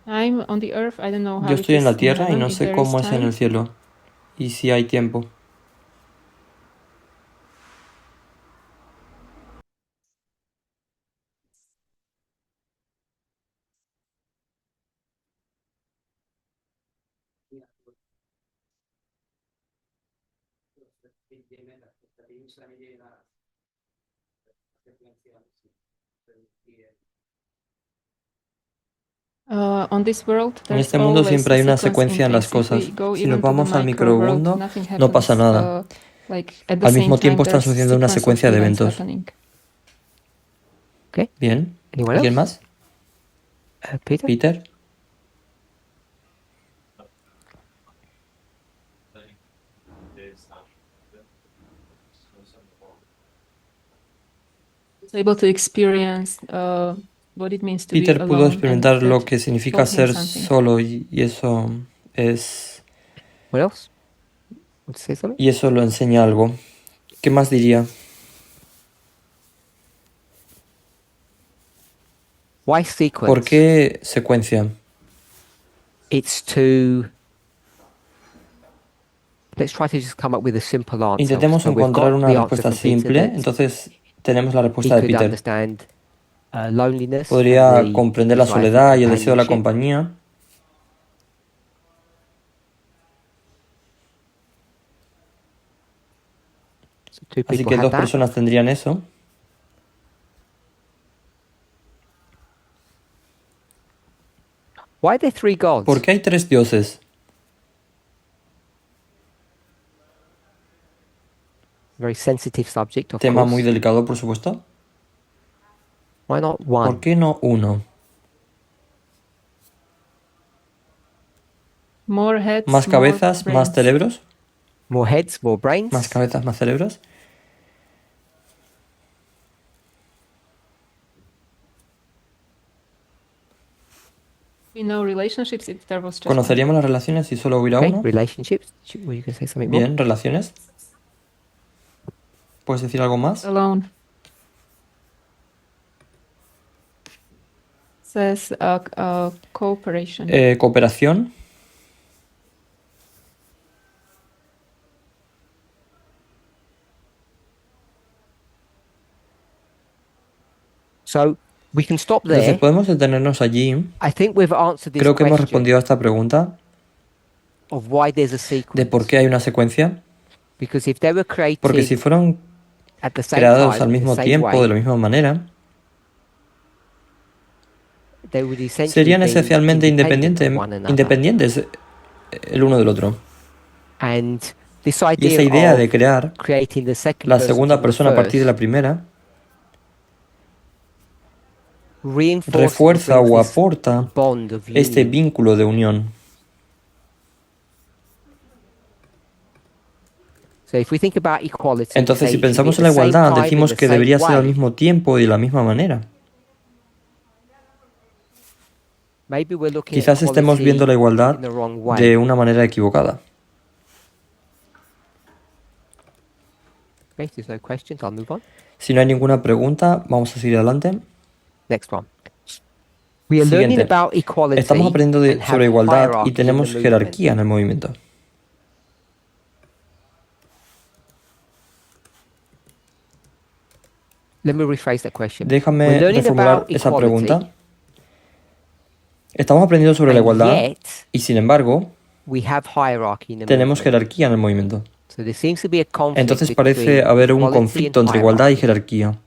I'm on the earth. I don't know how Yo it estoy en is la in tierra y heaven, no if sé there cómo is es en time. el cielo. Y si hay tiempo. On this world, En there's este mundo always siempre a hay una sequence secuencia in en las things. If we cosas. go Si even nos to the vamos al micro world, micromundo, nothing no pasa happens. nada. Like at the Al same mismo time, tiempo está there's sucediendo una sequence of secuencia de events eventos. happening. Okay. Bien. Anyone ¿Alguien else? más? Peter? Peter. Was able to experience what it means to be Peter pudo alone, and experimentar lo that que significa told him ser something. solo y eso es What else? Want to say something? y eso lo enseña algo. ¿Qué más diría? Why sequence? ¿Por qué secuencia? It's to... Let's try to just come up with a simple answer. Intentemos So we've encontrar got una the answer respuesta from Peter simple. that Entonces tenemos la he respuesta de could Peter. understand loneliness Podría and the comprender la desire for soledad y el deseo de la companionship. compañía. So two Así people que had dos that. personas tendrían eso. Why are there three gods? ¿Por qué hay tres dioses? Very sensitive subject, of Tema course. muy delicado, por supuesto. Why not one? ¿Por qué no uno? More heads, ¿Más more cabezas, más brains. cerebros? More heads, more brains? ¿Más cabezas, más cerebros? We know relationships if there was just one. ¿Conoceríamos las relaciones si solo hubiera Okay, uno? relationships. Were you going to say something more? Bien, relaciones. ¿Puedes decir algo más? Alone. Says cooperation. Cooperación. So we can stop Entonces there. podemos detenernos allí. I think we've answered this Creo que hemos question respondido a esta pregunta of why there's a de sequence. por qué hay una secuencia. Because if they were Porque si created fueron at the same creados time, al in the mismo same tiempo, way, de la misma manera, they would essentially serían be esencialmente independent of one another. independientes el uno del otro. And this Y esa idea idea de of crear creating the second la person segunda to the persona a partir de la first primera reinforces refuerza and o brings this aporta bond of este union. vínculo de unión. So if we think about equality, we Entonces, say si it should be pensamos at en la the same igualdad, time, in decimos the que same debería ser al way. mismo tiempo y de la misma manera. Maybe we're looking at Quizás estemos equality viendo la igualdad in the wrong way. de una manera equivocada. Okay, if there's no questions, I'll move on. Si no hay ninguna pregunta, vamos a seguir adelante. Next one. We are learning Siguiente. about equality Estamos aprendiendo and have sobre igualdad hierarchy y in tenemos the movement. jerarquía en el movimiento. Let me rephrase that question. Déjame We're learning reformular about esa equality, pregunta. Estamos aprendiendo sobre la and igualdad yet y sin embargo we have hierarchy in the tenemos movement. jerarquía en el movimiento. So there seems to be a conflict Entonces parece between haber un equality conflicto and entre igualdad y hierarchy. jerarquía.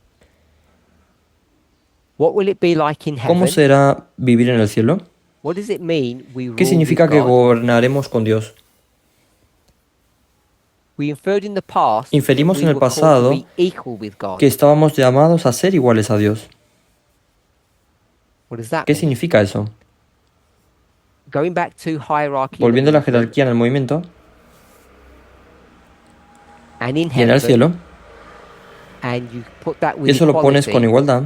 What will it be like in ¿Cómo heaven? será vivir en el cielo? What does it mean we rule ¿Qué significa with que God? gobernaremos con Dios? We inferred in the past Inferimos that en we el were called to pasado be equal with God. que estábamos llamados a ser iguales a Dios. What does that ¿Qué mean? significa eso? Going back to hierarchy in the Volviendo a la movement jerarquía en el movimiento and in y en el heaven, cielo, and you put that y with eso lo pones con equality, igualdad,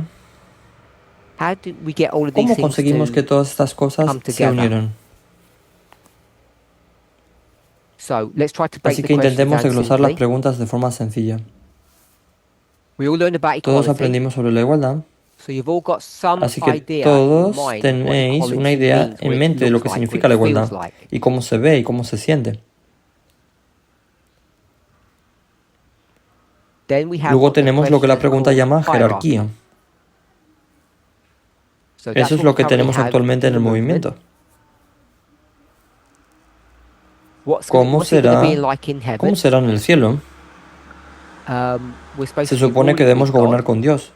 how do we get all of these ¿cómo things conseguimos to que todas estas cosas come se together? unieron? So let's try to break Así the que question intentemos down desglosar las simply. preguntas de forma sencilla. We all learned about Todos equality, aprendimos sobre la igualdad, so you've all got some así que idea in todos mind what tenéis equality una idea means, what en it mente de lo looks que like, significa what la it feels igualdad like. y cómo se ve y cómo se siente. Then we have Luego what the tenemos lo que la question pregunta called llama hierarchy. jerarquía. So that's Eso es what lo we que currently tenemos have actualmente en in el the movement. movimiento. What's it gonna be like in ¿Cómo heaven? será en el cielo? We're supposed Se to be supone que ruling debemos with God. gobernar con Dios.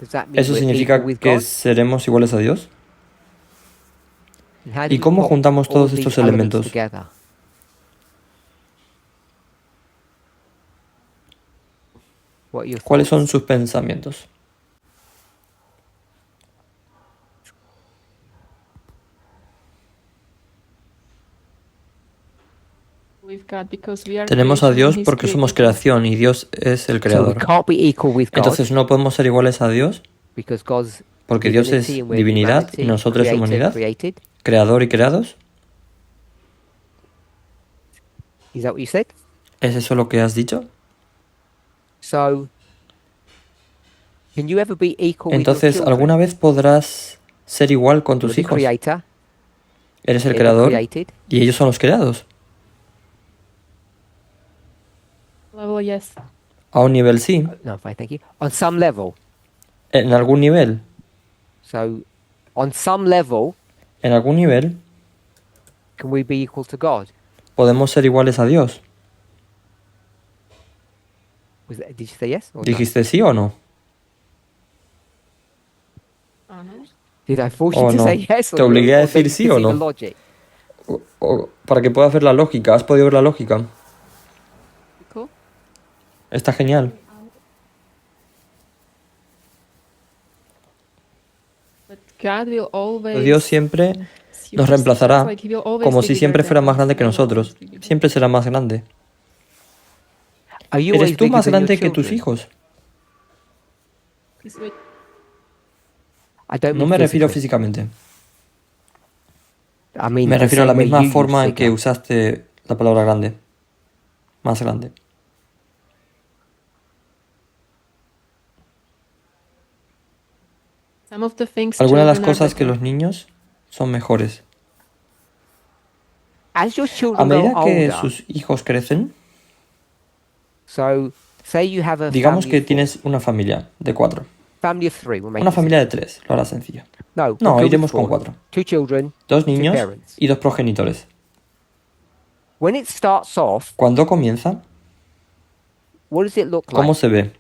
Does that mean ¿Eso we're significa equal with que God? seremos iguales a Dios? And how do ¿Y we cómo put juntamos all todos these estos elements elementos? together? What are your ¿Cuáles son thoughts? sus pensamientos? With God, because we are Tenemos a creation, Dios He's porque somos created us. creación y Dios es el So we creador. can't be equal with God Entonces no podemos ser iguales a Dios because God's porque Dios es divinity and we're divinidad humanity, y nosotros creator, humanidad, created. creador y creados. Is that what you said? ¿Es eso lo que has dicho? So, can you ever be equal Entonces, with your ¿alguna children? vez podrás ser igual con You're tus the hijos? creator, Eres el they're the creador created. y ellos son los creados. Level, yes. A un nivel sí, No, fine, thank you. On some level. en algún nivel, So, on some level, en algún nivel can we be equal to God? podemos ser iguales a Dios. Did you say yes? Or no? ¿Dijiste sí o no? Oh, no. Did I force Oh, you to no. say yes? Te obligué a or decir don't sí you o see the no. logic? Para que puedas ver la lógica. ¿Has podido ver la lógica? Cool. Está genial. But God will always Dios siempre see nos us. reemplazará It's like He will always como be si bigger siempre than fuera más us. grande que He will nosotros. always be bigger. Siempre será más grande. Are you ¿Eres always tú bigger más than your grande que tus children? hijos? It's like- I don't No mean me refiero physically. físicamente. I mean Me the refiero a la same way misma you use forma en que figure. usaste la palabra grande. Más grande. Some of the things Algunas de las children are cosas que better. los niños son mejores. As your A children medida grow que older, sus hijos crecen, so say you have a digamos family que of four. tienes una familia de 4. family of three. We'll make Una it familia de 3, lo hará sencillo. simple. No, we'll No, go with iremos con four. 4. 2 children, 2 2 niños parents. y 2 progenitores. When it starts off, Cuando comienza, what does it look ¿cómo like? se ve?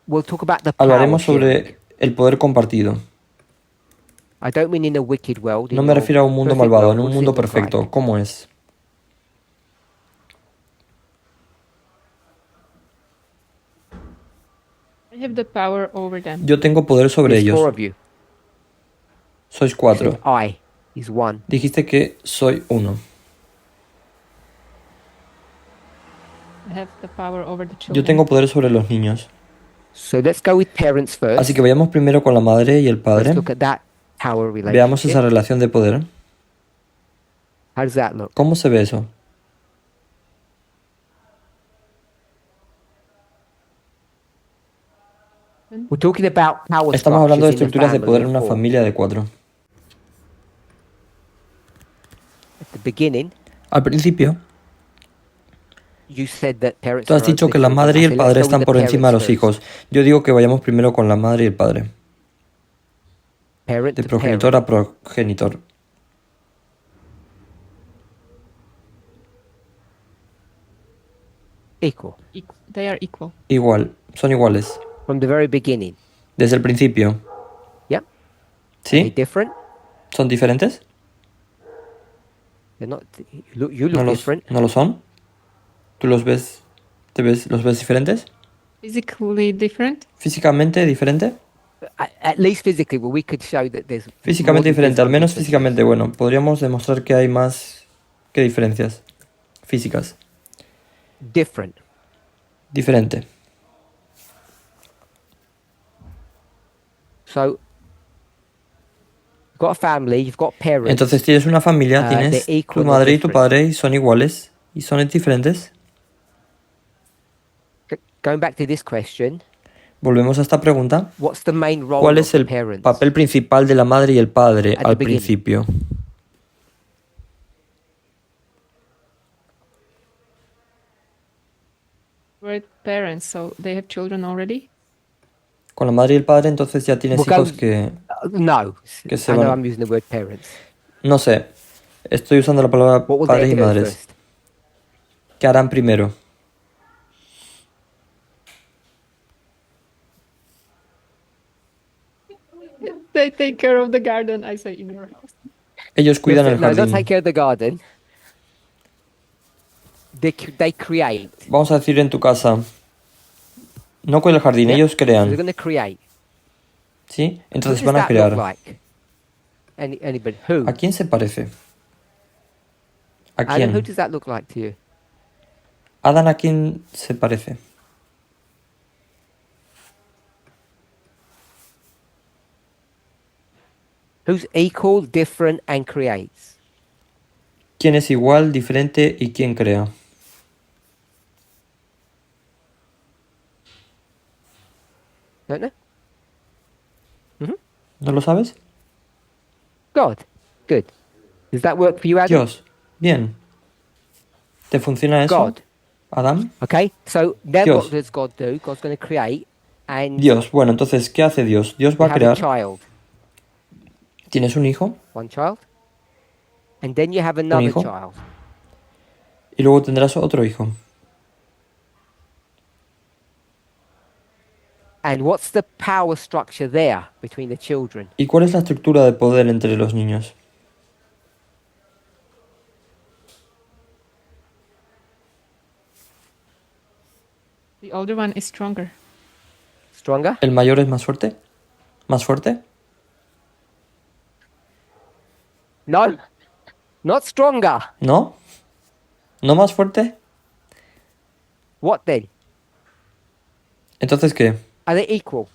We'll talk about the power Hablaremos sharing. sobre el poder compartido. I don't mean in a wicked world. No in me your refiero a un mundo perfect malvado, world. en What un does mundo it look perfecto. like? ¿Cómo es? I have the power over them. Yo tengo poder sobre There's ellos. 4 of you. Sois You 4. said I is 1. Dijiste que soy 1. I have the power over the children. Yo tengo poder sobre los niños. So let's go with parents first. Así que vayamos primero con la madre y el Let's padre. look at that power relationship. Veamos esa relación de poder. How does that look? ¿Cómo se ve eso? We're talking about power Estamos hablando de structures in the estructuras de poder en family una of four. familia de 4. At the beginning, Al principio, you said that parents tú has are over dicho the que la children. madre y I el said, padre let's go están with por the encima de los parents hijos. Yo digo que vayamos primero con la madre y el padre. first. Parent De to progenitor parent. a progenitor. Equal. They are equal. Igual, son iguales. From the very beginning. Desde el principio. Yep. Are they ¿Sí? different? ¿Son diferentes? They're not. You look ¿No different. no lo son? ¿Tú los ves, los ves diferentes? Physically different. ¿Físicamente diferente? At least physically, well, we could show that there's Físicamente more than diferente, al physical menos differences. físicamente. Bueno, podríamos demostrar que hay más que diferencias físicas. Different. Diferente. So, you've got a family, you've got parents. Entonces tienes una familia, tienes they're tu equal, madre they're y tu different. padre y son iguales y son diferentes. Going back to this question, Volvemos a esta pregunta. what's the main role ¿Cuál of es the el parents? papel principal de la madre y el padre At the al beginning. principio? We're parents, so they have children already. Con la madre y el padre entonces ya tienes We'll hijos go- que... No, Que se I know van- I'm using the word parents. No sé, estoy usando la palabra What will they padres y do madres. first? ¿Qué harán primero? They take care of the garden, I say, in your house. Ellos cuidan el No, don't jardín. take care of the garden. They create. Vamos a decir en tu casa. No con el jardín, Yeah. ellos So they're crean. going to create. ¿Sí? Who Entonces does van a that look crear. like? Anybody? Who? ¿A quién se parece? ¿A Adam, who quién? does that look like to you? Adán, ¿a quién se parece? Who's equal, different, and creates? ¿Quién es igual, diferente y quién crea? Don't know? ¿No lo sabes? God. Good. Does that work for you, Adam? Dios. Bien. ¿Te funciona eso? God. Adán. Okay. So then Dios. what does God do? God's going to create and Dios. Bueno, entonces, ¿qué hace Dios? Dios you va a have a crear. child. ¿Tienes un hijo? One child. And then you have another hijo? child. Y luego tendrás otro hijo. And what's the power structure there between the children? ¿Y cuál es la estructura de poder entre los niños? The older one is stronger. Stronger? ¿El mayor es más fuerte? ¿Más fuerte? No. Not stronger. ¿No? ¿No más fuerte? What then? Entonces, ¿qué? Are they equal?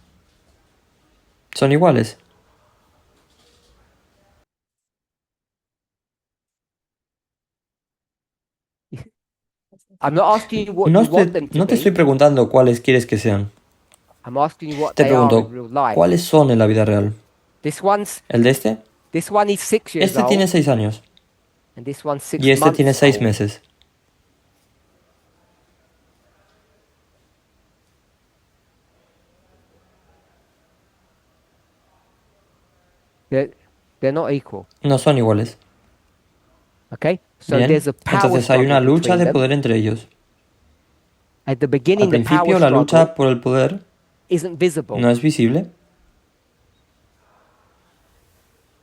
¿Son iguales? I'm not asking you what No you want them to no te be. estoy preguntando cuáles quieres que sean. I'm asking you what Te they are pregunto, in real life. ¿cuáles son en la vida real? This one's ¿El de este? this one is 6 years Este old, tiene 6 años and this one's 6 y este months tiene 6 old. meses. They're, they're not equal. No son iguales. Okay? So Bien. there's a power Entonces hay una struggle lucha between de them. poder entre ellos. At the Al beginning, the power principio la struggle lucha por el poder isn't visible, no es visible,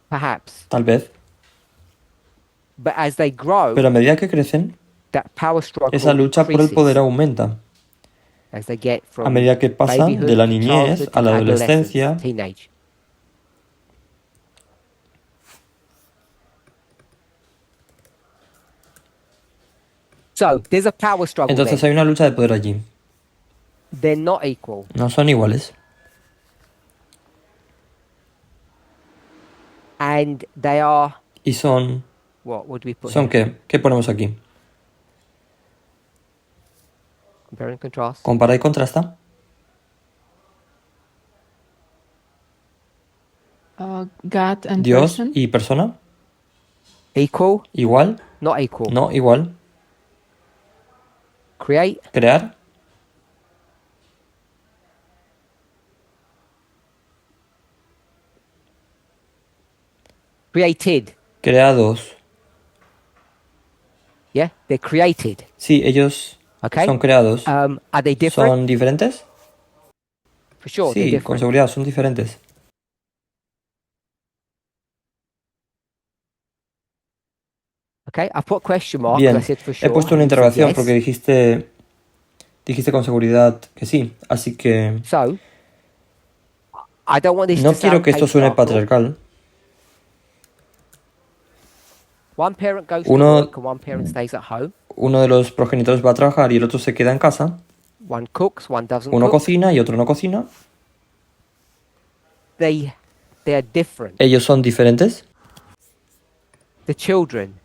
perhaps. tal vez, But as they grow, pero a medida que crecen, that power struggle esa lucha por el increases poder aumenta. as they get A from medida que pasan babyhood de la to niñez childhood a la to adolescencia, adolescence, teenage. So there's a power struggle entonces there. hay una lucha de poder allí. They're not equal. No son iguales. And they are, ¿Y son? what would we put ¿Son here? qué? ¿Qué ponemos aquí? Compare and contrast. ¿Compara y contrasta? God and Dios person. y persona. Equal, ¿Igual? not equal. No, igual. Create, ¿Crear? created. Creados. Yeah, they're created. Sí, ellos Okay. son creados. Are they different? ¿Son diferentes? For sure, they're Sí, con different. seguridad, son diferentes. Okay, I put question mark. Bien, I said for he sure. puesto una and you said interrogación yes. porque dijiste con seguridad que sí. Así que So, I don't want this no to quiero sound que esto suene patriarchal. patriarcal. One parent goes to Uno- work and one parent stays at home. Uno de los progenitores va a trabajar y el otro se queda en casa. One cooks, one doesn't Uno cook. cocina y otro no cocina. They are different. Ellos son diferentes. The children,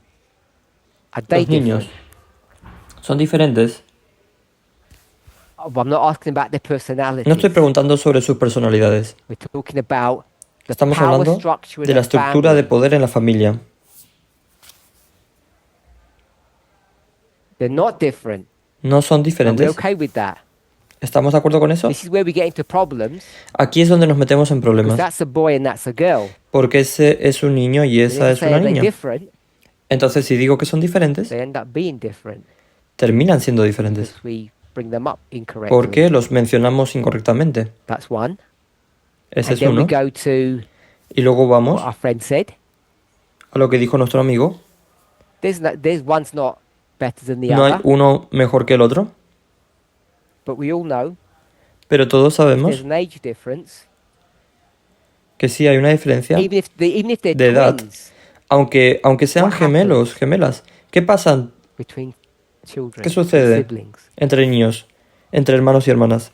are they Los niños different? son diferentes. I'm not asking about their personalities. No estoy preguntando sobre sus personalidades. We're talking about the Estamos power hablando structure in de la a estructura de family. poder en la familia. They're not different. No son Are we diferentes. okay with that? ¿Estamos de acuerdo con eso? This is where we get into problems Aquí es donde nos metemos en because problemas. that's a boy and that's a girl. Porque ese es un niño y And if esa I es say una are they niña. different, Entonces, si digo que son diferentes, they end up being different terminan siendo diferentes. because we bring them up incorrectly. Porque los mencionamos incorrectamente. That's one. Ese And es then we uno. go to Y luego vamos what our friend said. a lo que dijo nuestro amigo. There's one's not better than the No hay other, uno mejor que el otro. but we all know Pero todos there's sabemos an age difference. que sí hay una diferencia Even if they're de edad. twins Aunque sean What happens? gemelos, gemelas. ¿Qué pasa between children, ¿Qué sucede? siblings. entre niños, entre hermanos y hermanas?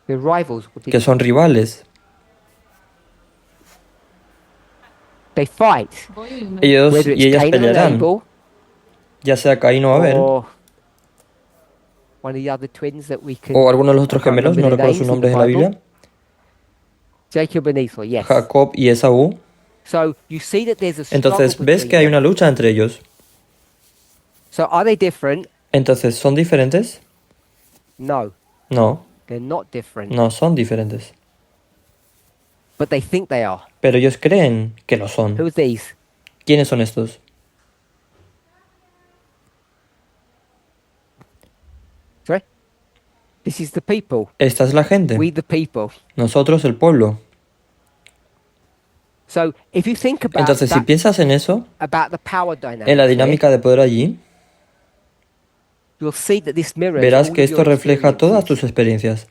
They're rivals. Que son rivales. They fight. Ellos Whether it's y ellas Cain and pelearán, Abel ya sea Caín o Abel, or one of the other twins that we can. o alguno de los otros I can't gemelos, no remember their recuerdo sus names in nombres the en la Bible. Biblia, Jacob and Esau, yes. Jacob y Esaú. So you see that there's a struggle Entonces, ves between que hay them. una lucha entre ellos. So are they different? Entonces, ¿son diferentes? No, No, they're not different. no son diferentes. But they think they are. Pero ellos creen que lo son. Who's these? ¿Quiénes son estos? Sorry? This is the people. Esta es la gente. We the people. Nosotros, el pueblo. So if you think about Entonces, si that, piensas en eso, about the power dynamic, en la dinámica de poder allí, you'll see that this mirrors verás all que of esto your refleja todas experiences. tus experiencias.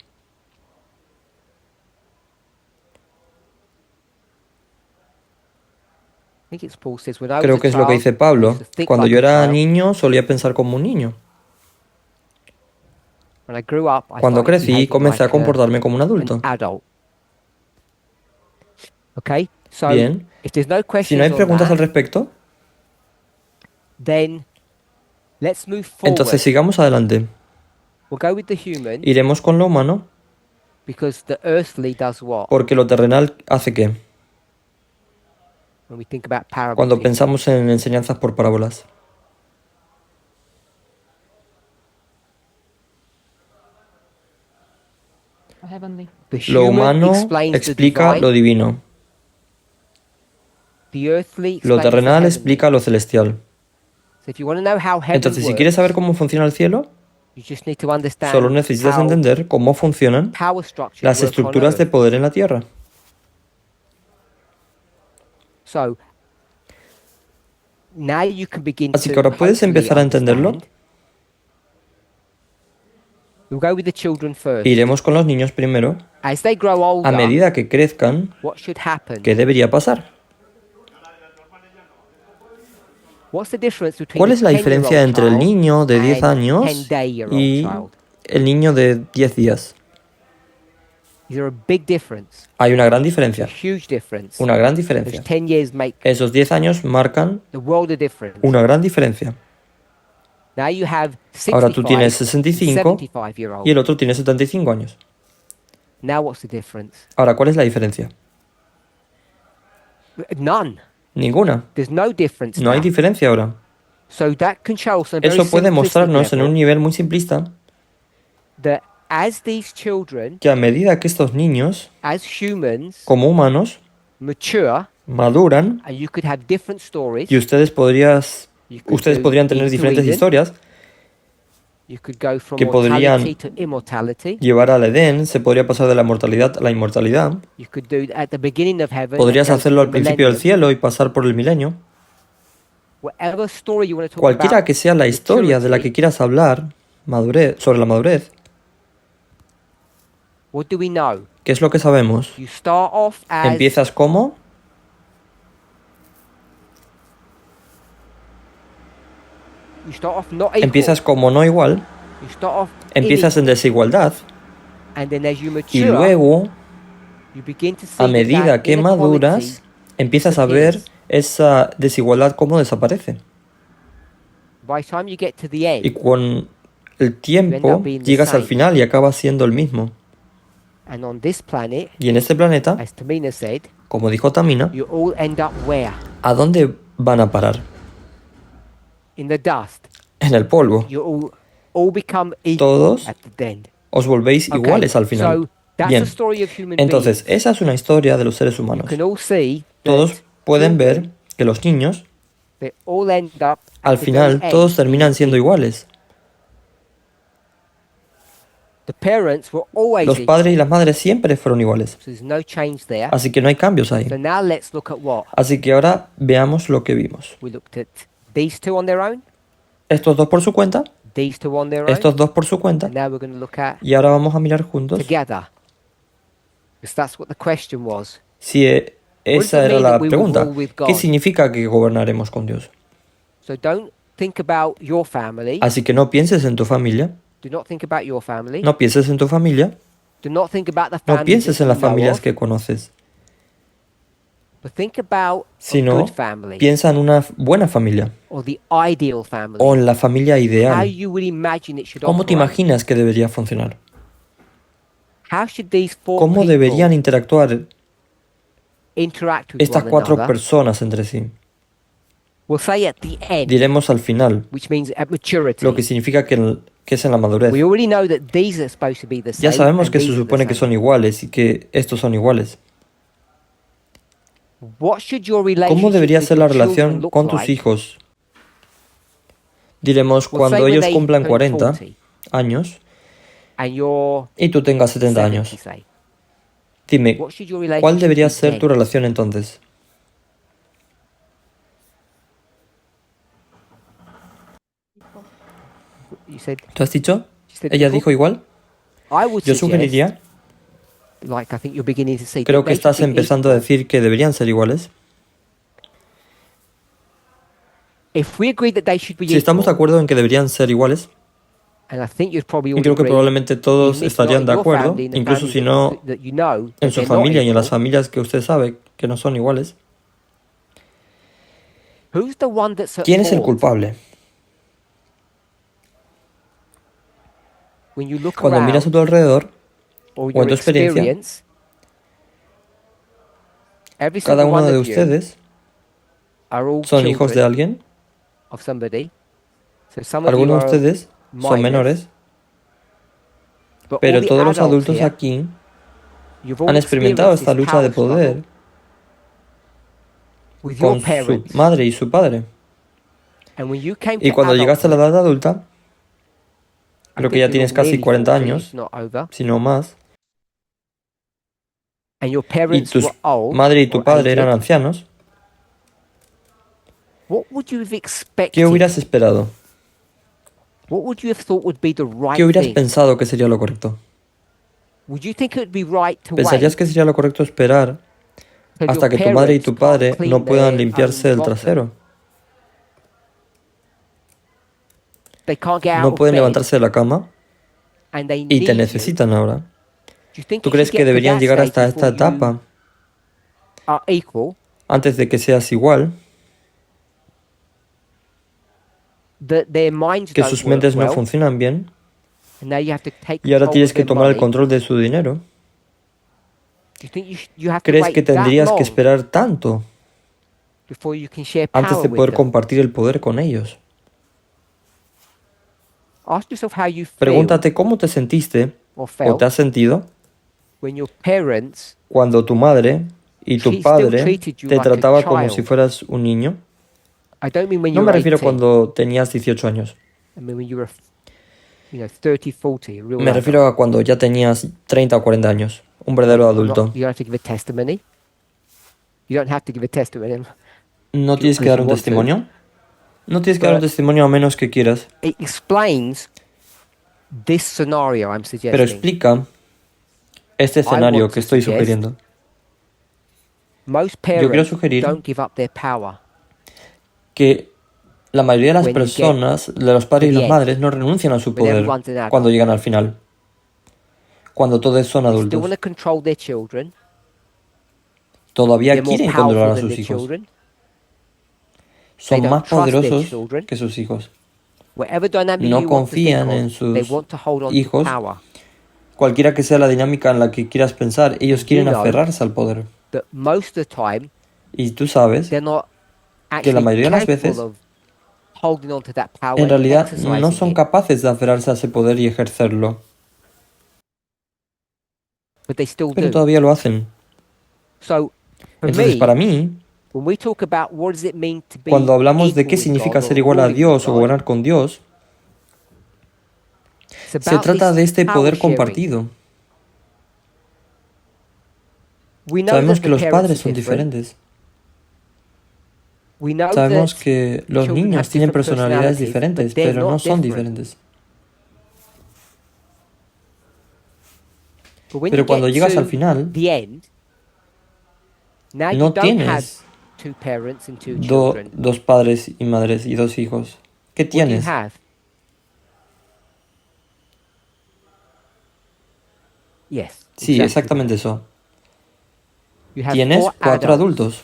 I think it's Paul says, when I was Creo a que es lo que child, dice I Pablo. used to think Cuando like yo a era child. niño, solía pensar como un niño. When I grew up, I Cuando started crecí, behaving comencé a like comportarme como un an adulto. adult. Okay? So Bien. if there's no Si questions no hay on preguntas that, al respecto, then let's move forward. entonces sigamos adelante. We'll go with the human Iremos con lo humano, because the earthly does what? porque lo terrenal hace qué. When we think about parables. Cuando here. pensamos en enseñanzas por parábolas. heavenly. The Lo human humano explains the explica divine, lo divino. the earthly Lo explains the terrenal heavenly. explica lo celestial. So if you want to know how heaven Entonces, si quieres saber works, cómo funciona el cielo, you just need to understand solo necesitas how entender cómo funcionan power structures las work on estructuras de Earth. poder en la Tierra. So now you can begin Así to que ahora puedes hopefully empezar a entenderlo. understand. We'll go with the children first. Iremos con los niños primero. As they grow A older, medida que crezcan, what should happen? ¿qué debería pasar? What's the difference between ¿Cuál a es la diferencia 10-year-old entre el child niño de 10 and años 10-day-year-old y child? el niño de 10 días? Is there a big difference? Hay una gran A diferencia. huge difference. Una gran Those diferencia. 10 years make Esos 10 años marcan the world of difference. una gran diferencia. Now you have Ahora tú tienes 65 65 75-year-old. y el otro tiene 75 años. Now what's the difference? Ahora, ¿cuál es la diferencia? None. Ninguna. There's no difference. No hay now. diferencia ahora. So that can show us on a very Eso puede simplistic mostrarnos en level un nivel muy simplista that as these children, que a medida que estos niños, as humans, como humanos, mature, maduran and you could have different stories. y ustedes You could podrían do tener Eve to diferentes Eden. historias, You could go from que podrían mortality to immortality. llevar al Edén, se podría pasar de la mortalidad a la inmortalidad. You could do it at the beginning of heaven. Podrías and go hacerlo to al the principio del millennium. cielo y pasar por el milenio. Whatever story you want to talk Cualquiera about, que sea la historia de la que maturity, quieras hablar, sobre la madurez, what do we know? ¿qué es lo que sabemos? You start off as Empiezas como, you start off not equal. empiezas como no igual, You start off empiezas en unequal. desigualdad And then as you y mature, luego, you begin to see a that medida que inequality maduras, empiezas a ver disappears. esa desigualdad cómo desaparece. By the time you get to the Y end, con el tiempo llegas al final y acabas siendo el mismo. and on this planet, Y en este planeta, as Tamina said, como dijo Tamina, you all end up where? ¿a dónde van a parar? In the dust. En el polvo. You all become equal Todos at the end. os volvéis Okay, iguales al final. So that's Bien. the story of human Entonces, beings. esa es una historia de los seres You humanos. can all see Todos that pueden ver children, que los niños, they all end up al at the final, very todos end terminan siendo equal. iguales. The parents were always Los equal, padres y las madres siempre fueron iguales. so there's no change there. Así que no hay cambios ahí. So now let's look at what Así que ahora veamos lo que vimos. we looked at. These two on their own, Estos dos por su cuenta, these two on their own, estos dos por su cuenta. and now we're going to look at Y ahora vamos a mirar juntos together. Because that's what the question was. si esa it era mean la that we will pregunta. rule with God? ¿Qué significa que gobernaremos con Dios? So don't think about your family. Así que no pienses en tu familia. Do not think about your family. No pienses en tu familia. Do not think about the No families pienses that en las you know familias of, que conoces. but think about a Sino, good family piensa en una buena familia. or the ideal family. O en la familia How ideal. you would imagine it should ¿Cómo te operate. imaginas que debería funcionar? How should these four ¿Cómo people deberían interactuar interact with estas one cuatro another? personas entre sí? We'll say at the end, Diremos al final, which means at maturity. lo que significa que es en la madurez. We already know that these are supposed to be the same. Ya sabemos and que se these are the supone que same. son iguales y que estos son iguales. What should your relationship ¿Cómo debería with ser your la children relación look con tus like? hijos? Diremos We'll say cuando when ellos they cumplan turn 40 40 años and you're y tú tengas 70 70, años. say. Dime, What should your relationship ¿cuál debería be ser then? tu relación entonces? You said, ¿Tú has dicho? you said ¿Ella equal? dijo igual? I would Yo suggest, sugeriría, like I think you're beginning to see, creo that que they should estás be empezando a equal. decir que deberían ser iguales. If we agree that they should be Si estamos de equal, acuerdo en que deberían ser iguales, and I think you'd probably y all creo que agree, probablemente todos even if estarían not de in your acuerdo, family, in the incluso families si no that you know, en that su they're not familia y en las equal, familias que usted sabe que no son iguales. who's the one that's at ¿Quién es el fault? culpable? When you look Cuando miras a around, tu alrededor, or en your tu experiencia, experience, every cada single uno one de of you ustedes are all son hijos de children alguien. of somebody. So some of you Algunos de are ustedes son minors, menores, but all pero the todos los adults adultos here aquí You've all han experimentado esta experienced this lucha de power struggle poder You've all han experimentado experienced esta this lucha power de poder struggle with your con su parents, madre y su padre. and when you came Y to cuando llegaste a la adulthood, edad adulta, I creo que think ya you're tienes casi nearly 40 40, años, if not over, si no más, and your y parents tus were old madre y tu or padre eran aged, ancianos, what would you have ¿qué expected? hubieras esperado? What would you have thought would be the ¿Qué right hubieras thing? pensado que sería lo correcto? Would you think it would be right to ¿Pensarías wait que sería lo correcto esperar till hasta your que tu madre y parents tu can't padre clean no puedan their limpiarse own el bottom? trasero? They can't get out No of pueden bed, levantarse de la cama and they y te need you. necesitan ahora. Do you think ¿Tú you crees should que get to deberían that llegar stage hasta esta before you etapa are equal? antes de que seas igual, That their minds que don't sus work mentes no well, funcionan bien and now you have to take y ahora control tienes of que their tomar el money? control de su dinero? Do you think you have to ¿Crees wait que that tendrías que long esperar tanto before you can share antes power de with poder them? compartir el poder con ellos? Ask yourself how you feel Pregúntate cómo te sentiste or o felt te has sentido when your parents cuando tu madre y tu still padre treated you te like a trataba como si child. fueras un niño. I don't mean when No you me were refiero 18. cuando tenías 18 años. I mean when you were 30, 40, a real Me adult. refiero a cuando ya tenías 30 o 40 años. Un verdadero I'm not- adulto. you don't have to give a testimony. You don't have to give a testimony. ¿No tienes que dar un testimonio? No tienes que dar un testimonio a menos que quieras. It explains this scenario I'm suggesting. Pero explica este escenario want que to estoy suggest sugiriendo. Most quiero parents sugerir don't give up their power. Que la mayoría de las When you get personas, de los padres y to the las end, madres, no renuncian a su when poder everyone's an adult. cuando llegan al final. Cuando todos son They still adultos. want to control their children. Todavía They're more quieren powerful controlar a than sus their hijos. children. Son don't más trust their poderosos children. que sus hijos. Whatever dynamic No you want to think confían of, en sus they want to hold on hijos. to power. Cualquiera que sea la dinámica en la que quieras pensar, ellos quieren know aferrarse al poder. But most of the time, Y tú sabes they're not que la actually mayoría de las capable veces, of holding on to that power en and realidad, exercising no son it. capaces de aferrarse a ese poder y ejercerlo. But they still Pero do. todavía lo hacen. So, for Entonces, me, para mí, when we talk about what does it mean to be cuando hablamos de qué equal with significa God ser or igual a ruling with Dios o God, gobernar con Dios, it's se about trata this de este power poder sharing. compartido. We know Sabemos that que the los parents padres are son different. diferentes. We know Sabemos that que los children niños have tienen different personalidades personalities, diferentes, but they're pero no not son different. diferentes. But when Pero you cuando get llegas to al final, the end, now you no don't have tienes two parents and two children. dos padres y madres y dos hijos. ¿Qué What do you tienes? have? Yes. Sí, exactly exactamente eso. that. You have Tienes four 4 adults. adultos.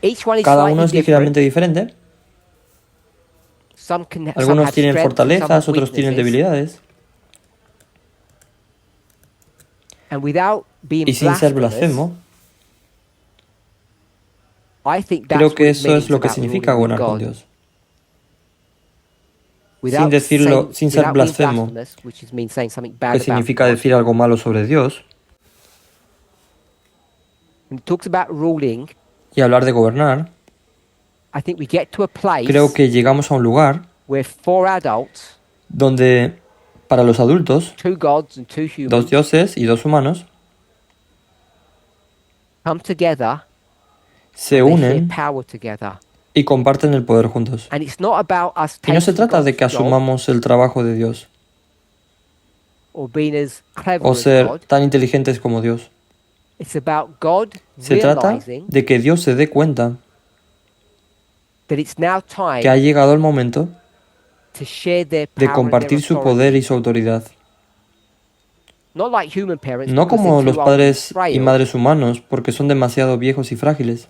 Each one is Cada slightly uno es different. ligeramente diferente. Some Algunos have tienen strengths and some fortalezas, have otros tienen weaknesses. debilidades. And without being Y sin ser blasphemous, blasfemo, I think that's creo what que it eso means es lo que about significa ruling with gobernar con God. Dios. Without decirlo- sin ser without being blasfemo, blasphemous, which is mean saying something bad Que about significa God. decir algo malo sobre Dios When it talks about ruling, y hablar de gobernar. I think we get to a place Creo que llegamos a un lugar where four adults, donde para los adultos, two gods and two humans, 2 dioses y 2 humanos come together, se they share unen power together. y comparten el poder juntos. And it's not about us Y no se taking trata de que God's job asumamos el trabajo de Dios or being as clever o as ser God. tan inteligentes como Dios. It's about God Se trata realizing de que Dios se dé cuenta that it's now que ha time llegado el momento to share their de power compartir and their su authority. poder y su autoridad. Not like human parents, No because como they're los too old and padres y frail, madres humanos, porque son demasiado viejos y frágiles,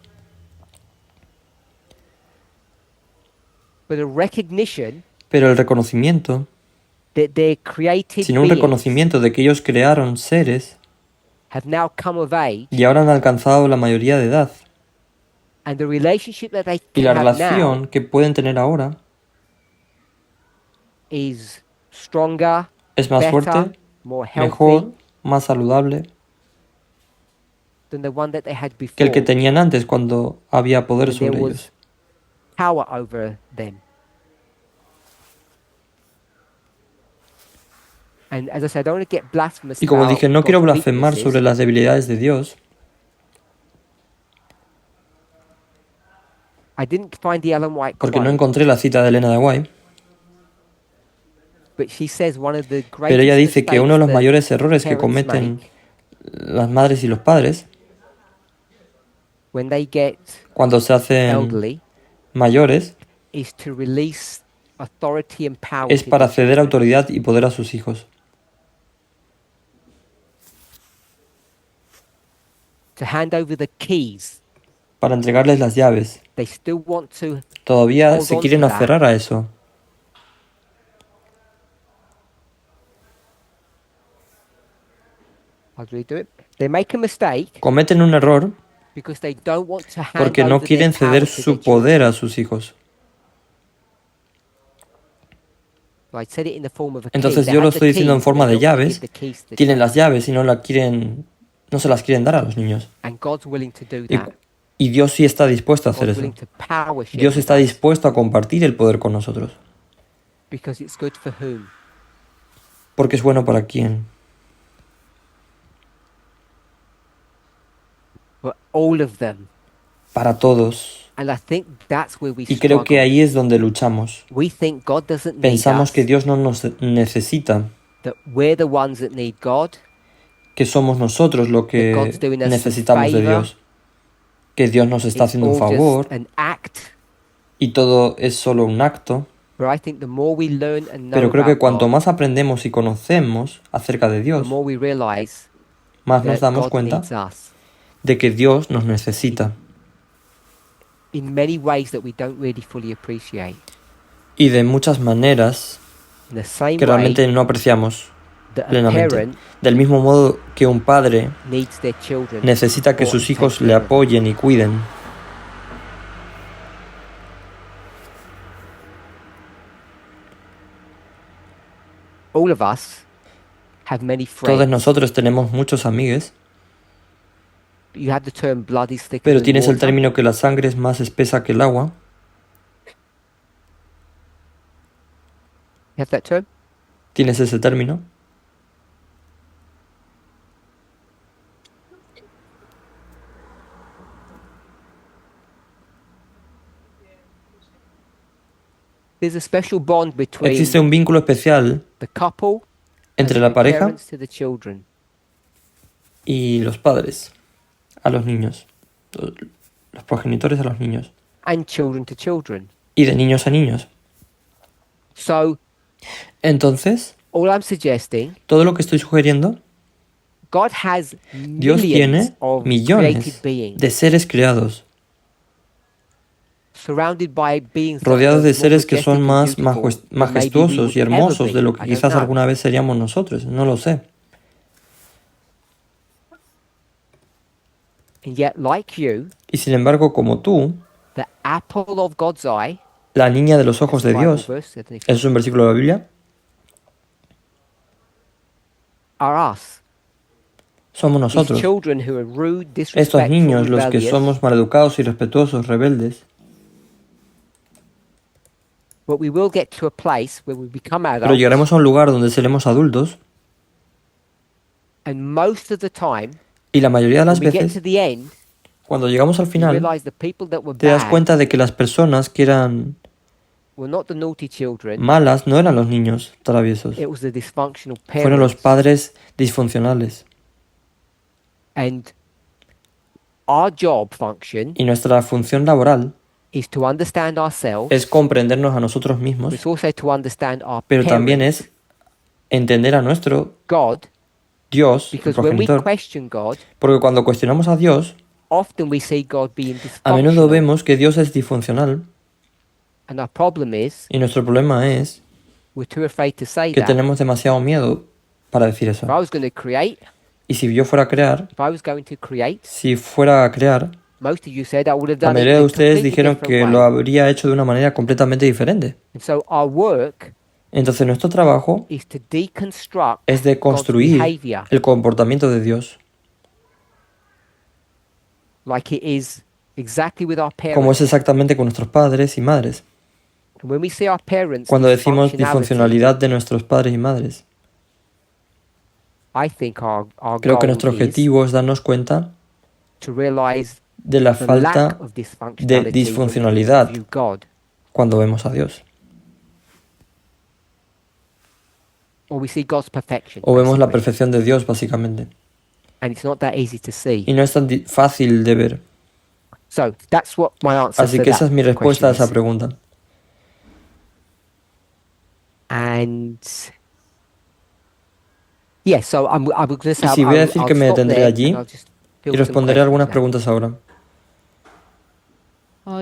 but a recognition pero el reconocimiento, that their created sino un beings reconocimiento de que ellos crearon seres have now come of age, y ahora han alcanzado la mayoría de edad, and the relationship that they y can la have now relación que pueden tener ahora is stronger, es más better, fuerte, more healthy mejor, más saludable than the one that they had que el que before, tenían antes cuando había poder when there sobre was ellos. power over them. And as I said, I don't want to get blasphemous Y como about dije, no quiero God's blasfemar weaknesses, sobre las debilidades de Dios. I didn't find the Ellen White Porque no quote, encontré la cita de Elena de White, but she says one of the pero ella greatest dice que uno de los mistakes that mayores errores que parents cometen make las madres y los padres when they get cuando se hacen elderly mayores is to release authority and power es to para their ceder children, autoridad y poder a sus hijos, to hand over the keys. para entregarles las llaves. They still want to Todavía hold se on quieren to that. aferrar a eso. How do we do it? They make a mistake Cometen un error because they don't want to hand porque no over their quieren power ceder to su their poder children. a sus hijos. I said it in the form of a key. Entonces They yo have lo the estoy diciendo en keys, but forma they de don't want to llaves. give the keys to the Tienen children. las llaves y no se las quieren dar a los niños. And God's willing to do Y, that. y Dios sí está dispuesto a hacer God's eso. willing to power share Dios with está us, dispuesto a compartir el poder con nosotros. because it's good for whom? Porque es bueno para quién. For all of them. Para todos. And I think that's where we Y creo que struggle. ahí es donde luchamos. We think God doesn't need Pensamos us, que Dios no nos necesita, that we're the ones that need God, que somos nosotros lo that que God's doing us a necesitamos de favor. Dios, que Dios nos está It's haciendo un all favor just an act. y todo es solo un acto. But I think the more we learn and know Pero creo que about cuanto God, más aprendemos y conocemos acerca de the Dios, more we realize más nos that damos God cuenta needs us de que Dios nos necesita. in many ways that we don't really fully appreciate. Y de muchas maneras In the same que way realmente no apreciamos that a plenamente. parent Del mismo modo que un padre needs their children necesita que support sus and take hijos le care of them. apoyen y cuiden. All of us have many Todos friends. nosotros tenemos muchos amigos, You have the term blood is thicker pero than tienes el water. término que la sangre es más espesa que el agua. You have that term? ¿Tienes ese término? There's a special bond between Existe un vínculo especial the couple entre and la the pareja parents to the children. y los padres a los niños, los progenitores a los niños, And children to children. y de niños a niños. So Entonces, all I'm suggesting, todo lo que estoy sugiriendo, God has Dios millions tiene of created millones beings de seres creados, surrounded by beings that rodeados are de more seres que son majestic más and beautiful than maybe we majestuosos would y ever hermosos be. de lo que I don't quizás know. alguna vez seríamos nosotros, no lo sé. And yet, like you, Y sin embargo, como tú, the apple of God's eye, la niña de los ojos that's a de Bible Dios, verse, I don't know if eso es un versículo de la Biblia, are us. somos These nosotros. children who are rude, Estos disrespectful, niños, los que rebellious, somos maleducados, irrespetuosos, rebeldes. but we will get to a place where we become Pero adults, llegaremos a un lugar donde seremos adultos and most of the time, y la mayoría de las when we get to veces, the end, cuando llegamos al you final, realize the people that were te das bad cuenta de que las personas que eran were not the naughty children, malas no eran los niños traviesos, it was the dysfunctional fueron los parents. padres disfuncionales. And our job function Y nuestra función laboral is to understand ourselves, es comprendernos a nosotros but mismos, it's also to understand our pero también parent, es entender a nuestro God, Dios, el because when we progenitor, question God, porque cuando cuestionamos a Dios, often we see God being a menudo dysfunctional. vemos que Dios es disfuncional And our problem is y nuestro problema es we're too afraid to say que that. tenemos demasiado miedo para decir If I eso. was going to create, Y si yo fuera a crear, if I was going to create, si fuera a crear, most of you said I would have la done it mayoría in de a ustedes completely dijeron different que way. lo habría hecho de una manera completamente diferente. And so our work Entonces nuestro trabajo is to deconstruct es de God's construir behavior el comportamiento de Dios, like it is exactly with our como es parents. exactamente con nuestros padres y madres. And when we see our parents' Cuando decimos dysfunctionality, disfuncionalidad de nuestros padres y madres, I think our creo que goal nuestro is objetivo es darnos cuenta to realize de la the falta lack of de dysfunctionality when we disfuncionalidad view God. cuando vemos a Dios. Or we see God's perfection. O vemos la basically. perfección de Dios, básicamente. And it's not that easy to see. Y no es tan fácil de ver. So that's what my answer Así for que that esa es mi respuesta a question esa is. pregunta. And yeah, so I'm going to say Y si voy a decir I'll que me stop detendré there allí and I'll just field y some responderé questions algunas now. preguntas ahora.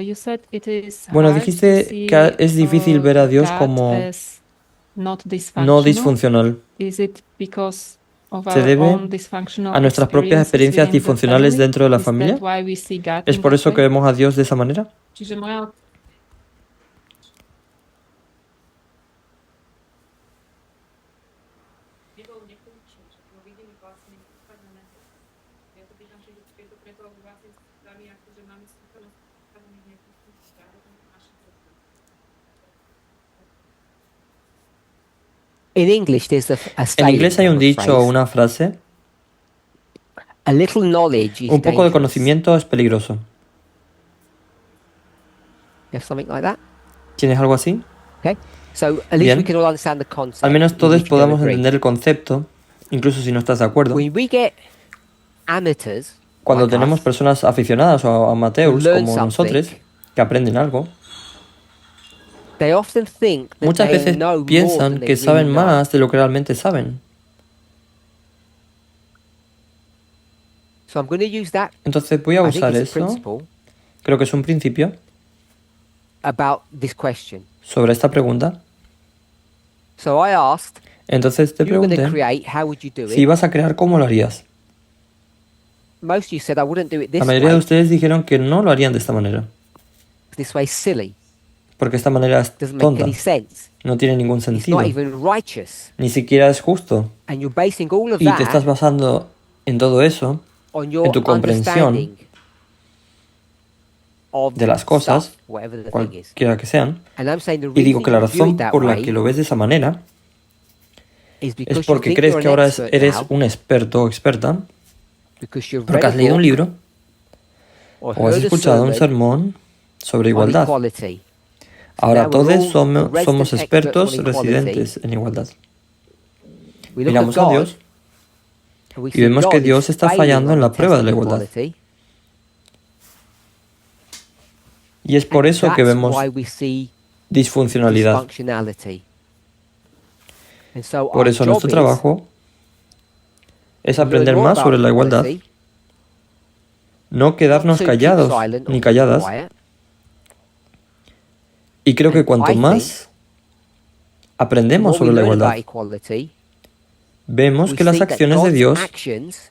You said it is Bueno, hard to dijiste see, que es difícil ver a Dios God como as not no dysfunctional. disfuncional. Is it because of Se our debe own dysfunctional a nuestras propias experiencias experiences within the disfuncionales family? dentro de la Is that familia. why we see God ¿Es in por that eso way? que vemos a Dios de esa manera? Čiže moja In English, there's a En saying, inglés hay or un a dicho o phrase, una frase: a little knowledge is un poco de dangerous. conocimiento es peligroso. You have something like that? ¿Tienes algo así? Okay. So at least Bien. we can all understand the concept. Al menos even todos if you don't podamos agree. entender el concepto, incluso si no estás de acuerdo. When we get amateurs, Cuando like tenemos us, personas aficionadas o amateurs learn como nosotros something, que aprenden algo, they often think that muchas they veces know more piensan than they que saben really know. más de lo que realmente saben. So I'm going to use that. Entonces voy a I think usar it's a eso, principle creo que es un principio, about this question. sobre esta pregunta. So I asked, Entonces te if you were going to pregunté, create, how would you do si it? ibas a crear, ¿cómo lo harías? Most of you said I wouldn't do it La this mayoría way. de ustedes dijeron que no lo harían de esta manera, This way is silly. porque esta manera es Doesn't make tonta, any sense. no tiene ningún It's sentido, not even righteous. ni siquiera es justo. And you're basing all of Y te estás that basando en todo eso, on your en tu comprensión understanding of de las cosas, stuff, whatever the thing is. cualquiera que sean. And I'm saying the Y digo reason que la you view razón it that por la way que lo ves de esa manera is because es you porque think crees you're que an ahora expert eres now, un experto o experta, because you've porque read has a leído un book libro or o has heard a escuchado un sermon sermón sobre on igualdad. equality. Ahora Now we're todos all somos resident expertos experts on residentes en igualdad. We look Miramos at a God, Dios and we y see vemos que God Dios is está failing fallando en on la the prueba de test la of igualdad. equality, Y es por and eso que that's vemos why we see disfuncionalidad. dysfunctionality. And so Por our eso job nuestro is trabajo es to learn aprender more más sobre about la igualdad, equality, no not quedarnos to keep callados silent or ni keep calladas. quiet. Y creo que And cuanto I más The aprendemos more we sobre la learn igualdad, about equality, vemos we que las see that acciones de God's Dios actions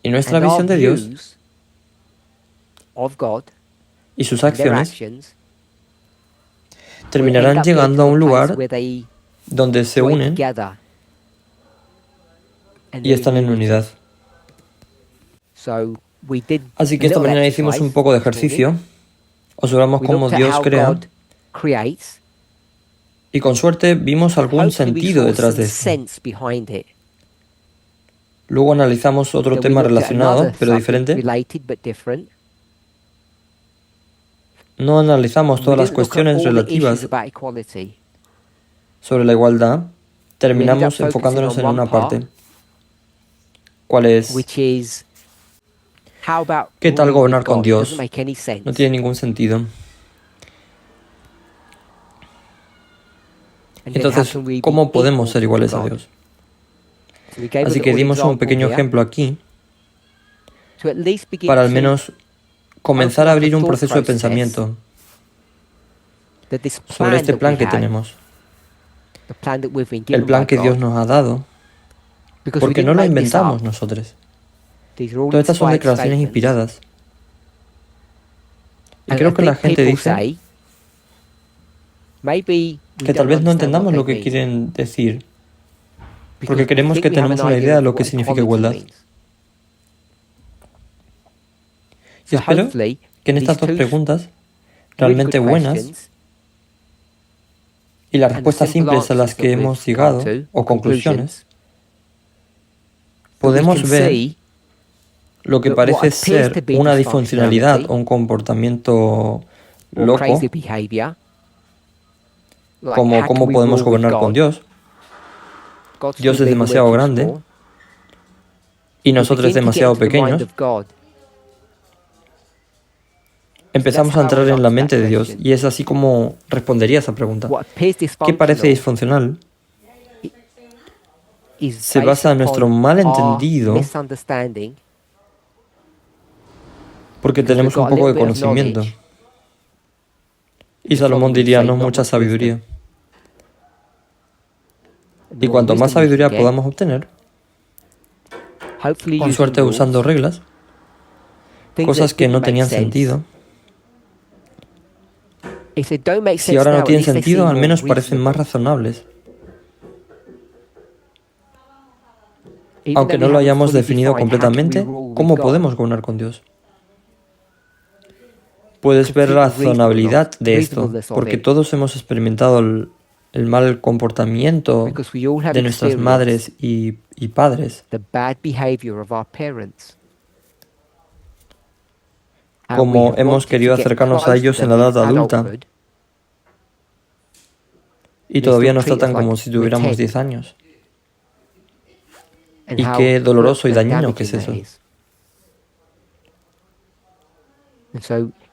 y nuestra and our visión de Dios views of God y sus and their acciones actions will terminarán end up getting llegando a to un place lugar where they donde se join unen together and y they're están en unity. unidad. So we did Así a que esta little mañana hicimos un exercise poco de this morning. ejercicio, observamos We cómo looked at Dios how crea God creates. y con suerte vimos algún Hopefully we sentido saw detrás some de esto. sense behind it. Luego analizamos otro Then we tema looked at relacionado, another pero subject diferente. related but different. No analizamos We todas las didn't look at cuestiones all the issues relativas about equality. sobre la igualdad. Terminamos focusing enfocándonos on en one una part, parte. ¿Cuál es? Which is how about ¿Qué tal ruling gobernar with con God? It Dios? doesn't make any sense. No tiene ningún sentido. And then how Entonces, can we be ¿cómo podemos equal ser to iguales a God? Dios? So we gave a Así que little dimos un example pequeño here ejemplo aquí to at least begin para al to menos comenzar a open up abrir the un thought proceso de process pensamiento that this sobre plan este that plan we que have, tenemos, the plan that we've been el given plan by que Dios God, nos ha dado, because we porque didn't no lo make this inventamos up. nosotros. These are all Todas estas son inspired declaraciones statements. inspiradas. Y And creo I que la think gente people dice, say, maybe que tal vez no entendamos lo que quieren decir, porque creemos que tenemos una idea de lo que significa igualdad. Y espero que en estas dos preguntas, realmente buenas, y las respuestas simples a las que hemos llegado, o conclusiones, podemos ver lo que parece ser una disfuncionalidad o un comportamiento loco, como cómo podemos gobernar con Dios. Dios es demasiado grande y nosotros demasiado pequeños. Empezamos a entrar en la mente de Dios y es así como respondería a esa pregunta. ¿Qué parece disfuncional? Se basa en nuestro malentendido porque tenemos un poco de conocimiento. Y Salomón diría, no mucha sabiduría. Y cuanto más sabiduría podamos obtener, con suerte usando reglas, cosas que no tenían sentido, si ahora no tienen sentido, al menos parecen más razonables. Aunque no lo hayamos definido completamente, ¿cómo podemos gobernar con Dios? Puedes ver la razonabilidad de esto, porque todos hemos experimentado el mal comportamiento de nuestras madres y padres, como hemos querido acercarnos a ellos en la edad adulta y todavía nos tratan como si tuviéramos 10 años. Y qué doloroso y dañino que es eso.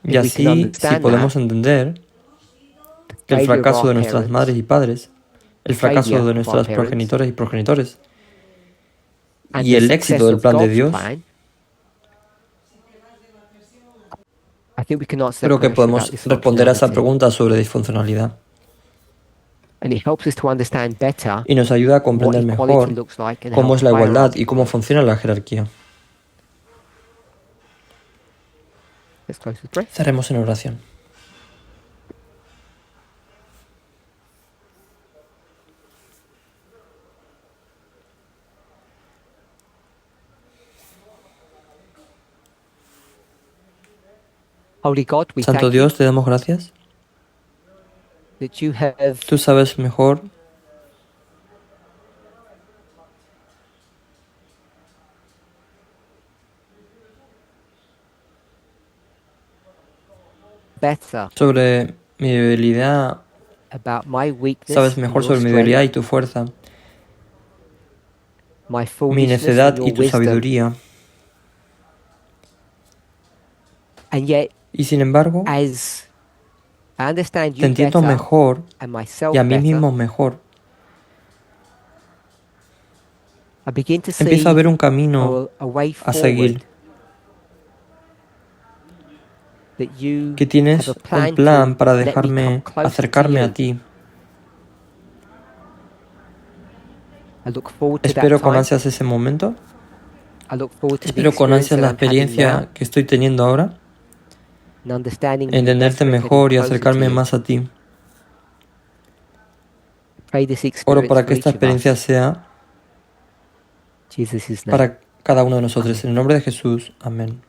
Y así, si podemos entender el fracaso de nuestras madres y padres, el fracaso de nuestras progenitores y progenitores, y el éxito del plan de Dios, creo que podemos responder a esa pregunta sobre disfuncionalidad. Y nos ayuda a comprender mejor cómo es la igualdad y cómo funciona la jerarquía. Cerremos en oración. Santo Dios, te damos gracias. Tú sabes mejor sobre mi debilidad, sabes mejor sobre mi debilidad y tu fuerza, mi necedad y tu sabiduría. Y sin embargo, te entiendo mejor y a mí mismo mejor. Empiezo a ver un camino a seguir, que tienes un plan para dejarme acercarme a ti. Espero con ansias ese momento. Espero con ansias la experiencia que estoy teniendo ahora, entenderte mejor y acercarme más a ti. Oro para que esta experiencia sea para cada uno de nosotros. En el nombre de Jesús. Amén.